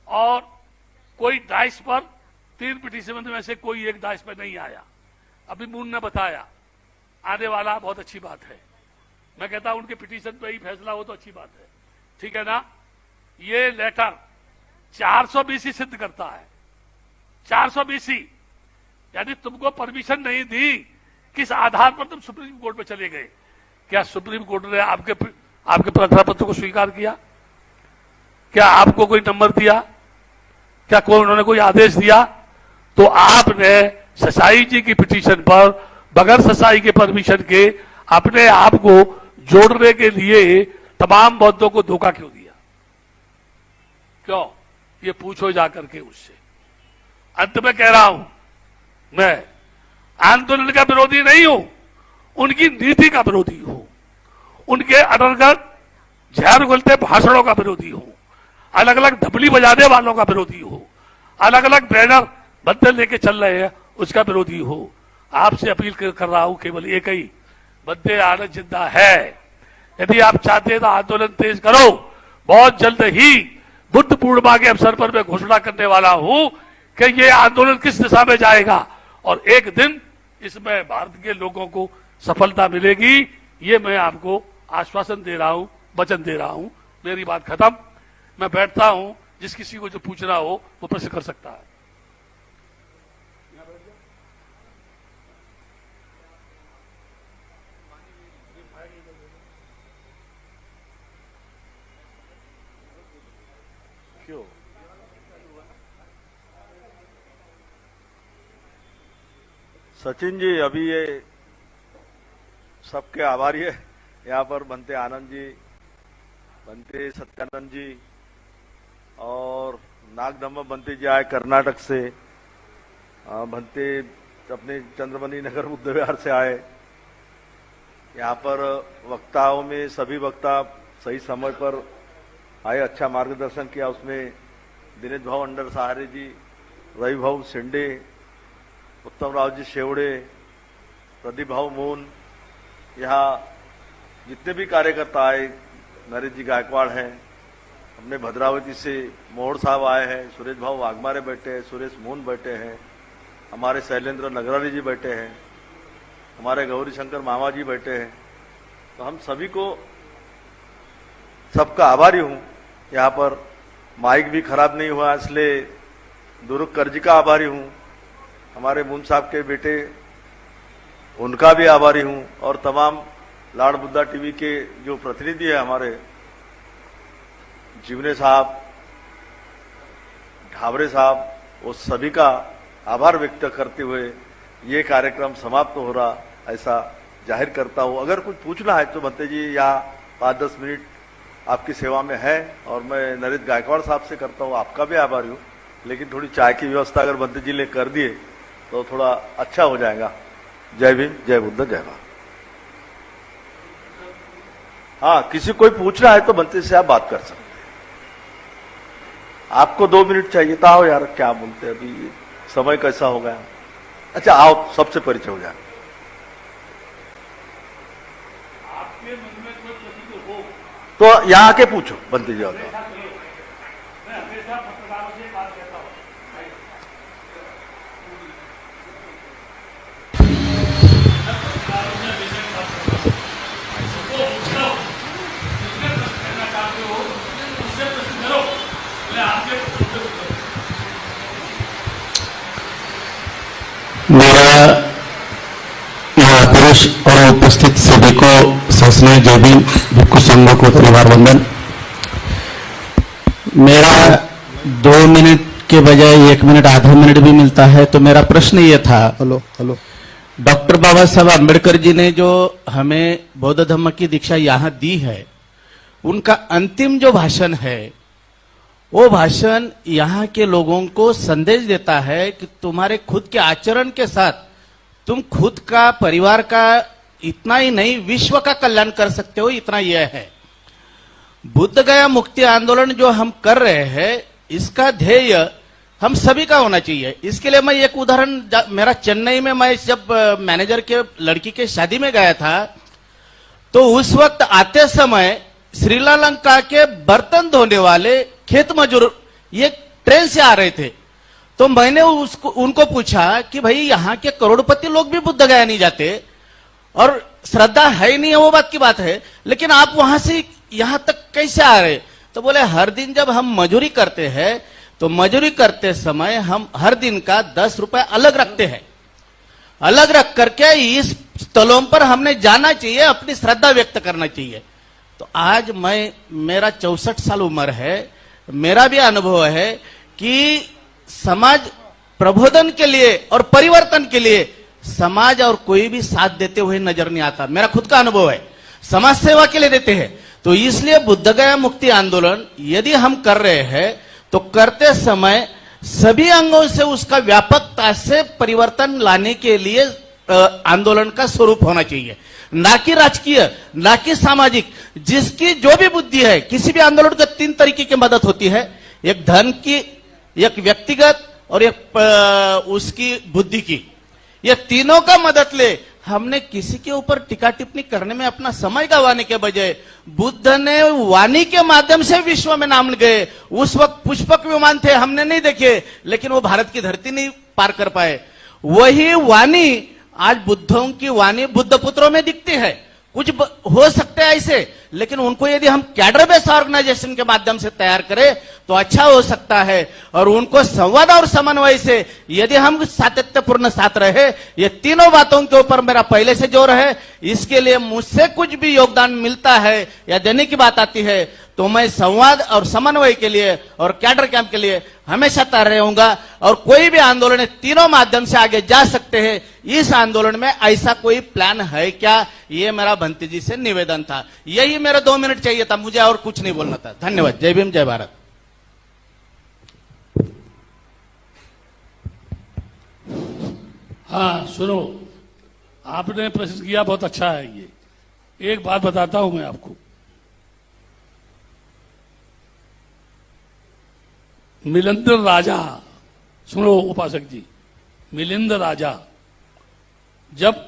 और कोई डाइस पर 3 पिटीशन में से कोई एक डाइस पर नहीं आया। अभी मून ने बताया आने वाला, बहुत अच्छी बात है। मैं कहता हूं उनके पिटीशन पे ही फैसला हो तो अच्छी बात है, ठीक है ना? ये लेटर 420 सिद्ध करता है। 420 यानी तुमको परमिशन नहीं दी, किस आधार पर तुम सुप्रीम कोर्ट में चले गए? क्या सुप्रीम कोर्ट ने आपके प्रार्थना पत्र को स्वीकार किया? क्या आपको कोई नंबर दिया? क्या उन्होंने कोई आदेश दिया? तो आपने ससाई जी की पिटीशन पर बगैर ससाई के परमिशन के अपने आप को जोड़ने के लिए तमाम बौद्धों को धोखा क्यों दिया? क्यों? ये पूछो जाकर के उससे। अंत में कह रहा हूं, मैं आंदोलन का विरोधी नहीं हूं, उनकी नीति का विरोधी हूं, उनके अनर्गत जहर घुलते भाषणों का विरोधी हूं, अलग अलग ढपली बजाने वालों का विरोधी हूं, अलग अलग बैनर बंदे लेके चल रहे हैं उसका विरोधी हूं। आपसे अपील कर रहा हूं केवल एक ही, बंदे आनंद जिंदा है। यदि आप चाहते हैं तो आंदोलन तेज करो। बहुत जल्द ही बुद्ध पूर्णिमा के अवसर पर मैं घोषणा करने वाला हूं कि ये आंदोलन किस दिशा में जाएगा, और एक दिन इसमें भारत के लोगों को सफलता मिलेगी। ये मैं आपको आश्वासन दे रहा हूं, वचन दे रहा हूं। मेरी बात खत्म। मैं बैठता हूं, जिस किसी को जो पूछना हो वो प्रश्न कर सकता है। क्यों? सचिन जी, अभी ये सबके आभारी है। यहाँ पर बनते आनंद जी, बनते सत्यानंद जी और नागदम्मा बनते जी आए कर्नाटक से, भंते अपने चंद्रमणि नगर बुद्ध विहार से आए। यहाँ पर वक्ताओं में सभी वक्ता सही समय पर आए, अच्छा मार्गदर्शन किया। उसमें दिनेश भाऊ अंडर सहारे जी, रवि भाऊ शिंदे, उत्तम राव जी शेवड़े, प्रदीप भाऊ मोन, यहाँ जितने भी कार्यकर्ता आए, नरेश जी गायकवाड़ हैं, अपने भद्रावती से मोहड़ साहब आए हैं, सुरेश भाऊ वाघमारे बैठे हैं, सुरेश मोहन बैठे हैं, हमारे शैलेंद्र नगरारी जी बैठे हैं, हमारे गौरी शंकर मामा जी बैठे हैं। तो हम सभी को सबका आभारी हूं। यहाँ पर माइक भी खराब नहीं हुआ, इसलिए दुरुक कर्जी का आभारी हूं। हमारे मुन साहब के बेटे, उनका भी आभारी हूं। और तमाम लाड बुद्धा टीवी के जो प्रतिनिधि है, हमारे जीवने साहब, ढाबरे साहब, वो सभी का आभार व्यक्त करते हुए ये कार्यक्रम समाप्त हो रहा ऐसा जाहिर करता हूं। अगर कुछ पूछना है तो भंते जी यहाँ 5-10 मिनट आपकी सेवा में है। और मैं नरेश गायकवाड़ साहब से करता हूं, आपका भी आभारी हूं। लेकिन थोड़ी चाय की व्यवस्था अगर भंते जी ने कर दिए तो थोड़ा अच्छा हो जाएगा। जय भीम, जय बुद्ध, जय भारत। हाँ, किसी कोई पूछना है तो भंते से आप बात कर सकते हैं। आपको 2 मिनट चाहिए था। आओ यार, क्या बोलते हैं, अभी समय कैसा हो गया। अच्छा आओ, सबसे परिचय हो जाए। आपके मन में कोई प्रश्न हो तो यहाँ आके पूछो बंती जी। मैं हमेशा पत्रकारों से बात करता हूँ। मेरा महापुरुष और उपस्थित सभी को सस्नेह जय भीम, भिक्षु संघों को परिवार वंदन। मेरा 2 मिनट के बजाय 1 मिनट, आधा मिनट भी मिलता है। तो मेरा प्रश्न ये था, हेलो डॉक्टर बाबा साहब अम्बेडकर जी ने जो हमें बौद्ध धर्म की दीक्षा यहाँ दी है, उनका अंतिम जो भाषण है, वो भाषण यहाँ के लोगों को संदेश देता है कि तुम्हारे खुद के आचरण के साथ तुम खुद का, परिवार का, इतना ही नहीं विश्व का कल्याण कर सकते हो। इतना यह है। बुद्ध गया मुक्ति आंदोलन जो हम कर रहे हैं, इसका ध्येय हम सभी का होना चाहिए। इसके लिए मैं एक उदाहरण, मेरा चेन्नई में मैं जब मैनेजर के लड़की के शादी में गया था, तो उस वक्त आते समय श्रीलंका के बर्तन धोने वाले खेत मजदूर ये ट्रेन से आ रहे थे। तो मैंने उनको पूछा कि भाई यहाँ के करोड़पति लोग भी बुद्ध गया नहीं जाते और श्रद्धा है ही नहीं है, वो बात की बात है, लेकिन आप वहां से यहां तक कैसे आ रहे? तो बोले हर दिन जब हम मजदूरी करते हैं तो मजदूरी करते समय हम हर दिन का 10 रुपए अलग रखते हैं। अलग रख करके इस स्थलों पर हमने जाना चाहिए, अपनी श्रद्धा व्यक्त करना चाहिए। तो आज मेरा 64 साल उम्र है, मेरा भी अनुभव है कि समाज प्रबोधन के लिए और परिवर्तन के लिए समाज और कोई भी साथ देते हुए नजर नहीं आता। मेरा खुद का अनुभव है, समाज सेवा के लिए देते हैं। तो इसलिए बुद्ध गया मुक्ति आंदोलन यदि हम कर रहे हैं तो करते समय सभी अंगों से उसका व्यापकता से परिवर्तन लाने के लिए आंदोलन का स्वरूप होना चाहिए, ना कि राजकीय, ना कि सामाजिक। जिसकी जो भी बुद्धि है, किसी भी आंदोलन को 3 तरीके की मदद होती है, एक धन की, एक व्यक्तिगत और एक उसकी बुद्धि की। ये तीनों का मदद ले। हमने किसी के ऊपर टीका टिप्पणी करने में अपना समय गंवाने के बजाय बुद्ध ने वाणी के माध्यम से विश्व में नाम गए। उस वक्त पुष्पक विमान थे, हमने नहीं देखे, लेकिन वो भारत की धरती नहीं पार कर पाए। वही वाणी आज बुद्धों की वाणी बुद्ध पुत्रों में दिखती है। कुछ हो सकते हैं ऐसे, लेकिन उनको यदि हम कैडर बेस्ड ऑर्गेनाइजेशन के माध्यम से तैयार करें तो अच्छा हो सकता है। और उनको संवाद और समन्वय से यदि हम सातत्यपूर्ण साथ रहे, ये तीनों बातों के ऊपर मेरा पहले से जोर है। इसके लिए मुझसे कुछ भी योगदान मिलता है या देने की बात आती है तो मैं संवाद और समन्वय के लिए और कैडर कैंप के लिए हमेशा तैयार रहूंगा। और कोई भी आंदोलन तीनों माध्यम से आगे जा सकते हैं। इस आंदोलन में ऐसा कोई प्लान है क्या, ये मेरा भंती जी से निवेदन था। यही मेरा 2 मिनट चाहिए था, मुझे और कुछ नहीं बोलना था। धन्यवाद। जय भीम, जय भारत। हाँ सुनो, आपने प्रश्न किया, बहुत अच्छा है ये। एक बात बताता हूं मैं आपको, मिलिंद राजा, सुनो उपासक जी, मिलिंद राजा जब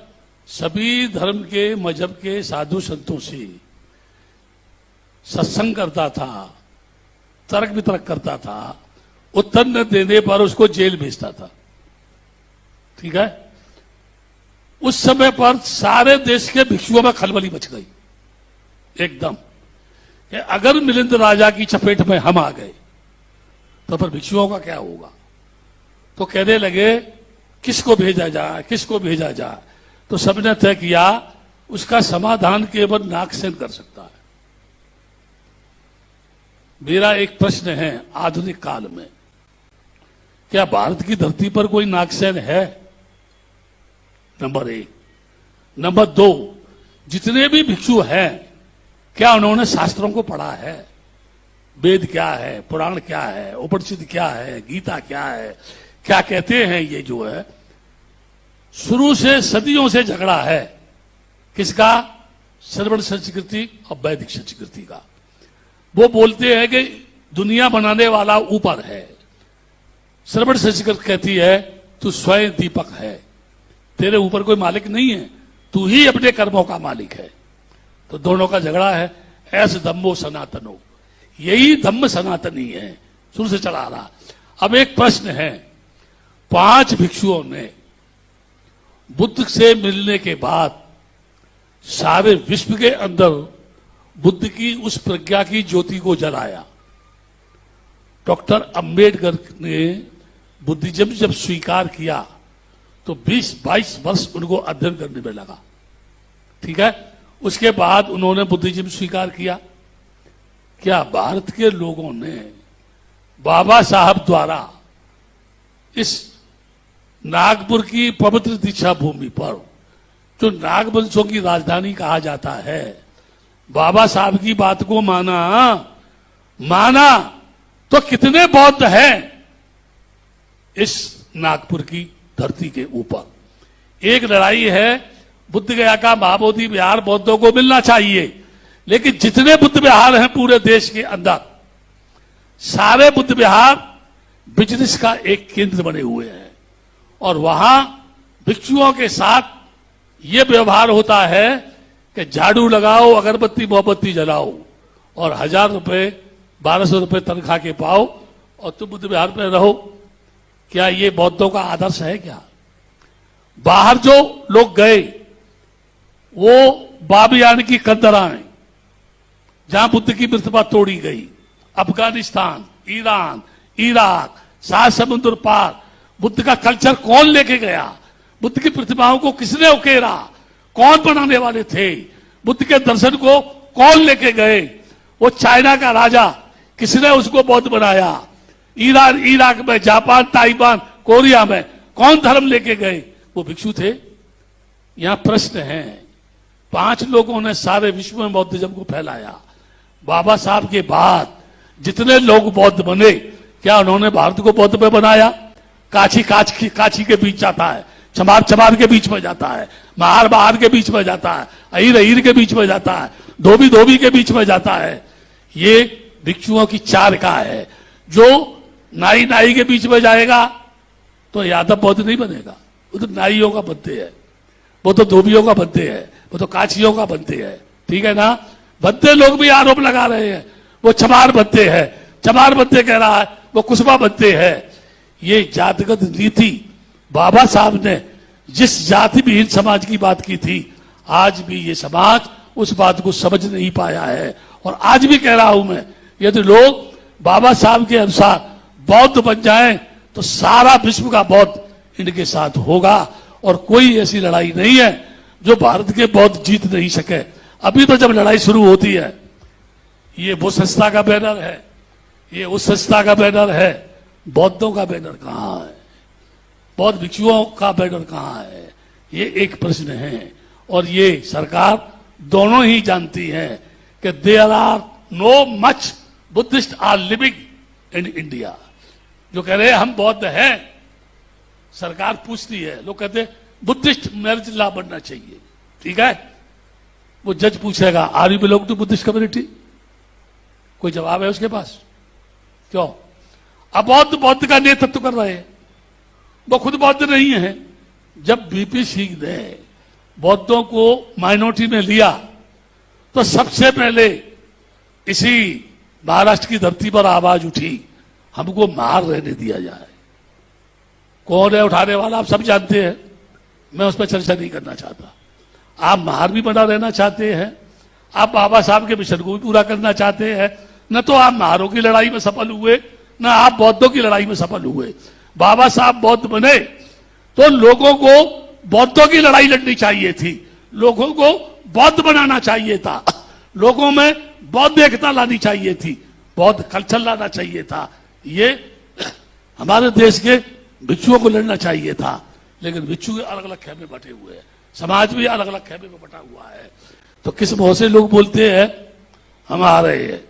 सभी धर्म के मजहब के साधु संतों से सत्संग करता था, तर्क वितर्क करता था, उत्तर न देने पर उसको जेल भेजता था। ठीक है, उस समय पर सारे देश के भिक्षुओं में खलबली मच गई एकदम, कि अगर मिलिंद राजा की चपेट में हम आ गए तो फिर भिक्षुओं का क्या होगा। तो कहने लगे किसको भेजा जाए, किसको भेजा जाए। तो सबने तय किया उसका समाधान केवल नागसेन कर सकता है। मेरा एक प्रश्न है, आधुनिक काल में क्या भारत की धरती पर कोई नागसेन है? नंबर एक। नंबर दो, जितने भी भिक्षु हैं क्या उन्होंने शास्त्रों को पढ़ा है? वेद क्या है, पुराण क्या है, उपनिषद क्या है, गीता क्या है, क्या कहते हैं? ये जो है शुरू से सदियों से झगड़ा है, किसका? श्रवण संस्कृति और वैदिक संस्कृति का। वो बोलते हैं कि दुनिया बनाने वाला ऊपर है, श्रवण संस्कृति कहती है तू स्वयं दीपक है, तेरे ऊपर कोई मालिक नहीं है, तू ही अपने कर्मों का मालिक है। तो दोनों का झगड़ा है। ऐस धम्मो सनातनो, यही धम्म सनातनी है, शुरू से चला रहा। अब एक प्रश्न है, 5 भिक्षुओं ने बुद्ध से मिलने के बाद सारे विश्व के अंदर बुद्ध की उस प्रज्ञा की ज्योति को जलाया। डॉक्टर अंबेडकर ने बुद्धिज्म जब स्वीकार किया तो 20-22 वर्ष उनको अध्ययन करने में लगा। ठीक है, उसके बाद उन्होंने बुद्धिज्म स्वीकार किया। क्या भारत के लोगों ने बाबा साहब द्वारा इस नागपुर की पवित्र दीक्षा भूमि पर, जो नागवंशों की राजधानी कहा जाता है, बाबा साहब की बात को माना तो कितने बौद्ध हैं इस नागपुर की धरती के ऊपर? एक लड़ाई है, बुद्ध गया का महाबोधि विहार बौद्धों को मिलना चाहिए, लेकिन जितने बुद्ध विहार हैं पूरे देश के अंदर, सारे बुद्ध विहार बिजनेस का एक केंद्र बने हुए हैं और वहां भिक्षुओं के साथ ये व्यवहार होता है कि झाड़ू लगाओ, अगरबत्ती मोमबत्ती जलाओ और 1000 रुपए 1200 रुपए तनख्वाह के पाओ और तुम बुद्ध विहार में रहो। क्या ये बौद्धों का आदर्श है? क्या बाहर जो लोग गए वो बाबियान की कंदराएं जहां बुद्ध की प्रतिमा तोड़ी गई, अफगानिस्तान, ईरान, इराक, 7 समुद्र पार, बुद्ध का कल्चर कौन लेके गया? बुद्ध की प्रतिमाओं को किसने उकेरा? कौन बनाने वाले थे? बुद्ध के दर्शन को कौन लेके गए? वो चाइना का राजा, किसने उसको बौद्ध बनाया? ईरान, इराक में, जापान, ताइवान, कोरिया में कौन धर्म लेके गए? वो भिक्षु थे। यहां प्रश्न है, 5 लोगों ने सारे विश्व में बौद्धिज्म को फैलाया। बाबा साहब के बाद जितने लोग बौद्ध बने, क्या उन्होंने भारत को बौद्ध में बनाया? काची के बीच जाता है, चमार के बीच में जाता है, महार के बीच में जाता है, अहीर के बीच में जाता है, धोबी के बीच में जाता है। ये भिक्षुओं की चाल का है। जो नाई के बीच में जाएगा तो यादव बौद्ध नहीं बनेगा, वो तो नाइयों का बनते हैं, वो तो धोबियों का बनते हैं, वो तो काचियों का बनते हैं। ठीक है ना? बनते लोग भी आरोप लगा रहे हैं वो चमार बनते हैं, चमार बनते कह रहा है, वो कुसबा बनते हैं। ये जातिगत नीति बाबा साहब ने जिस जाति विहीन समाज की बात की थी, आज भी ये समाज उस बात को समझ नहीं पाया है। और आज भी कह रहा हूं मैं, यदि लोग बाबा साहब के अनुसार बौद्ध बन जाएं तो सारा विश्व का बौद्ध इनके साथ होगा और कोई ऐसी लड़ाई नहीं है जो भारत के बौद्ध जीत नहीं सके। अभी तो जब लड़ाई शुरू होती है, ये वो संस्था का बैनर है, ये उस संस्था का बैनर है, बौद्धों का बैनर कहां है? बौद्ध भिक्षुओं का बैनर कहां है? ये एक प्रश्न है। और ये सरकार दोनों ही जानती है कि there are no much Buddhist are living in India. जो कह रहे हैं हम बौद्ध हैं, सरकार पूछती है, लोग कहते हैं बुद्धिस्ट मैरिज लॉ बनना चाहिए, ठीक है। वो जज पूछेगा are you belong to Buddhist community, कोई जवाब है उसके पास? क्यों? अब बौद्ध का नेतृत्व कर रहे हैं, वो खुद बौद्ध नहीं है। जब बीपी सिंह ने बौद्धों को माइनॉरिटी में लिया तो सबसे पहले इसी महाराष्ट्र की धरती पर आवाज उठी, हमको मार रहने दिया जाए। कौन है उठाने वाला आप सब जानते हैं, मैं उस पर चर्चा नहीं करना चाहता। आप महार भी बना रहना चाहते हैं, आप बाबा साहब के मिशन को भी पूरा करना चाहते हैं। न तो आप महारों की लड़ाई में सफल हुए, न आप बौद्धों की लड़ाई में सफल हुए। बाबा साहब बौद्ध बने तो लोगों को बौद्धों की लड़ाई लड़नी चाहिए थी, लोगों को बौद्ध बनाना चाहिए था, लोगों में बौद्ध एकता लानी चाहिए थी, बौद्ध कल्चर लाना चाहिए था। ये हमारे देश के भिक्षुओं को लड़ना चाहिए था, लेकिन भिक्षु अलग अलग खेमे बटे हुए हैं, समाज भी अलग अलग खेमे में बटा हुआ है। तो किस बहुत से लोग बोलते हैं हम आ रहे हैं,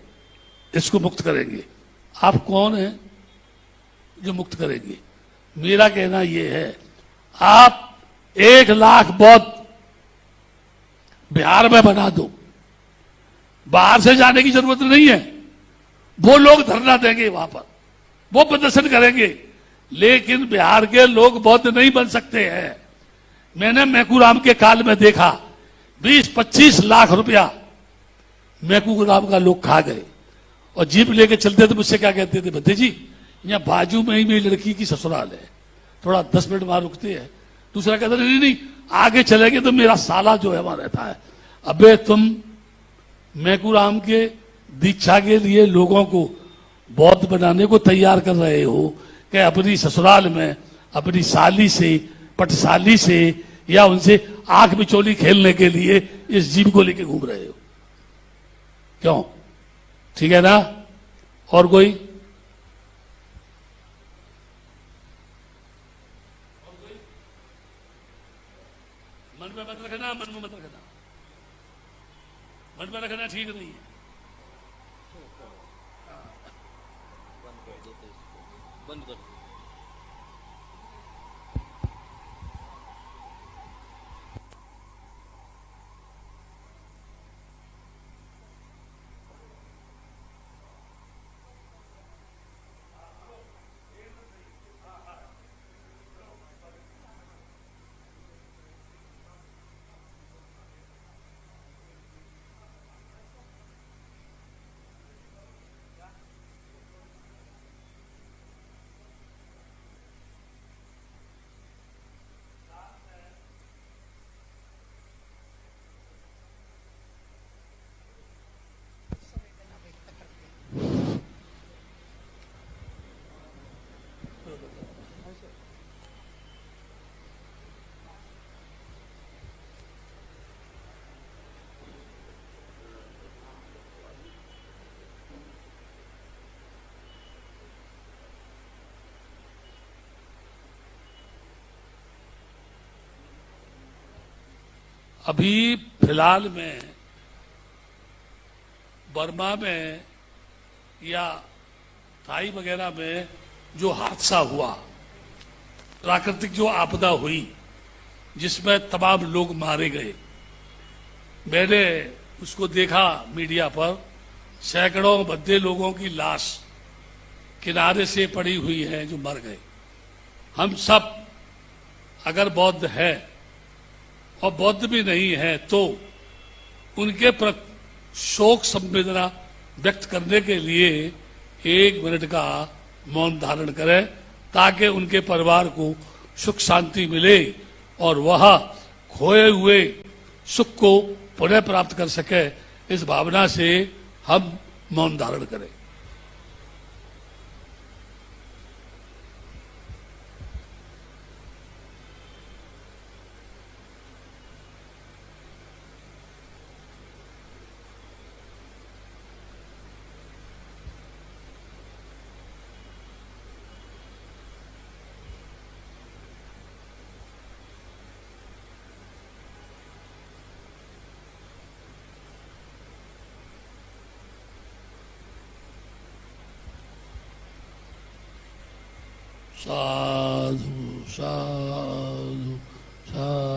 इसको मुक्त करेंगे। आप कौन हैं जो मुक्त करेंगे? मेरा कहना यह है, आप 1 लाख बौद्ध बिहार में बना दो, बाहर से जाने की जरूरत नहीं है। वो लोग धरना देंगे वहां पर, वो प्रदर्शन करेंगे, लेकिन बिहार के लोग बौद्ध नहीं बन सकते हैं। मैंने मैकूराम के काल में देखा, 20-25 लाख रुपया मैकूराम का लोग खा गए, और जीप लेके चलते थे। मुझसे क्या कहते थे, भत्ते जी यहाँ बाजू में ही मेरी लड़की की ससुराल है, थोड़ा 10 मिनट वहां रुकते हैं। दूसरा कहता नहीं नहीं आगे चलेंगे तो मेरा साला जो है वहां रहता है। अबे तुम मैकूराम के दीक्षा के लिए लोगों को बौद्ध बनाने को तैयार कर रहे हो कि अपनी ससुराल में अपनी साली से, पटसाली से, या उनसे आंख बिचौली खेलने के लिए इस जीव को लेके घूम रहे हो? क्यों? ठीक है ना? और कोई? मन में मत रखना, मन में मत रखना, मन में रखना ठीक नहीं है। बंद कर। अभी फिलहाल में बर्मा में या थाई वगैरह में जो हादसा हुआ, प्राकृतिक जो आपदा हुई जिसमें तमाम लोग मारे गए, मैंने उसको देखा मीडिया पर। सैकड़ों बद्दे लोगों की लाश किनारे से पड़ी हुई है जो मर गए। हम सब अगर बौद्ध है और बौद्ध भी नहीं है तो उनके प्रति शोक संवेदना व्यक्त करने के लिए 1 मिनट का मौन धारण करें, ताकि उनके परिवार को सुख शांति मिले और वह खोए हुए सुख को पुनः प्राप्त कर सके। इस भावना से हम मौन धारण करें। साधु। साधु साधु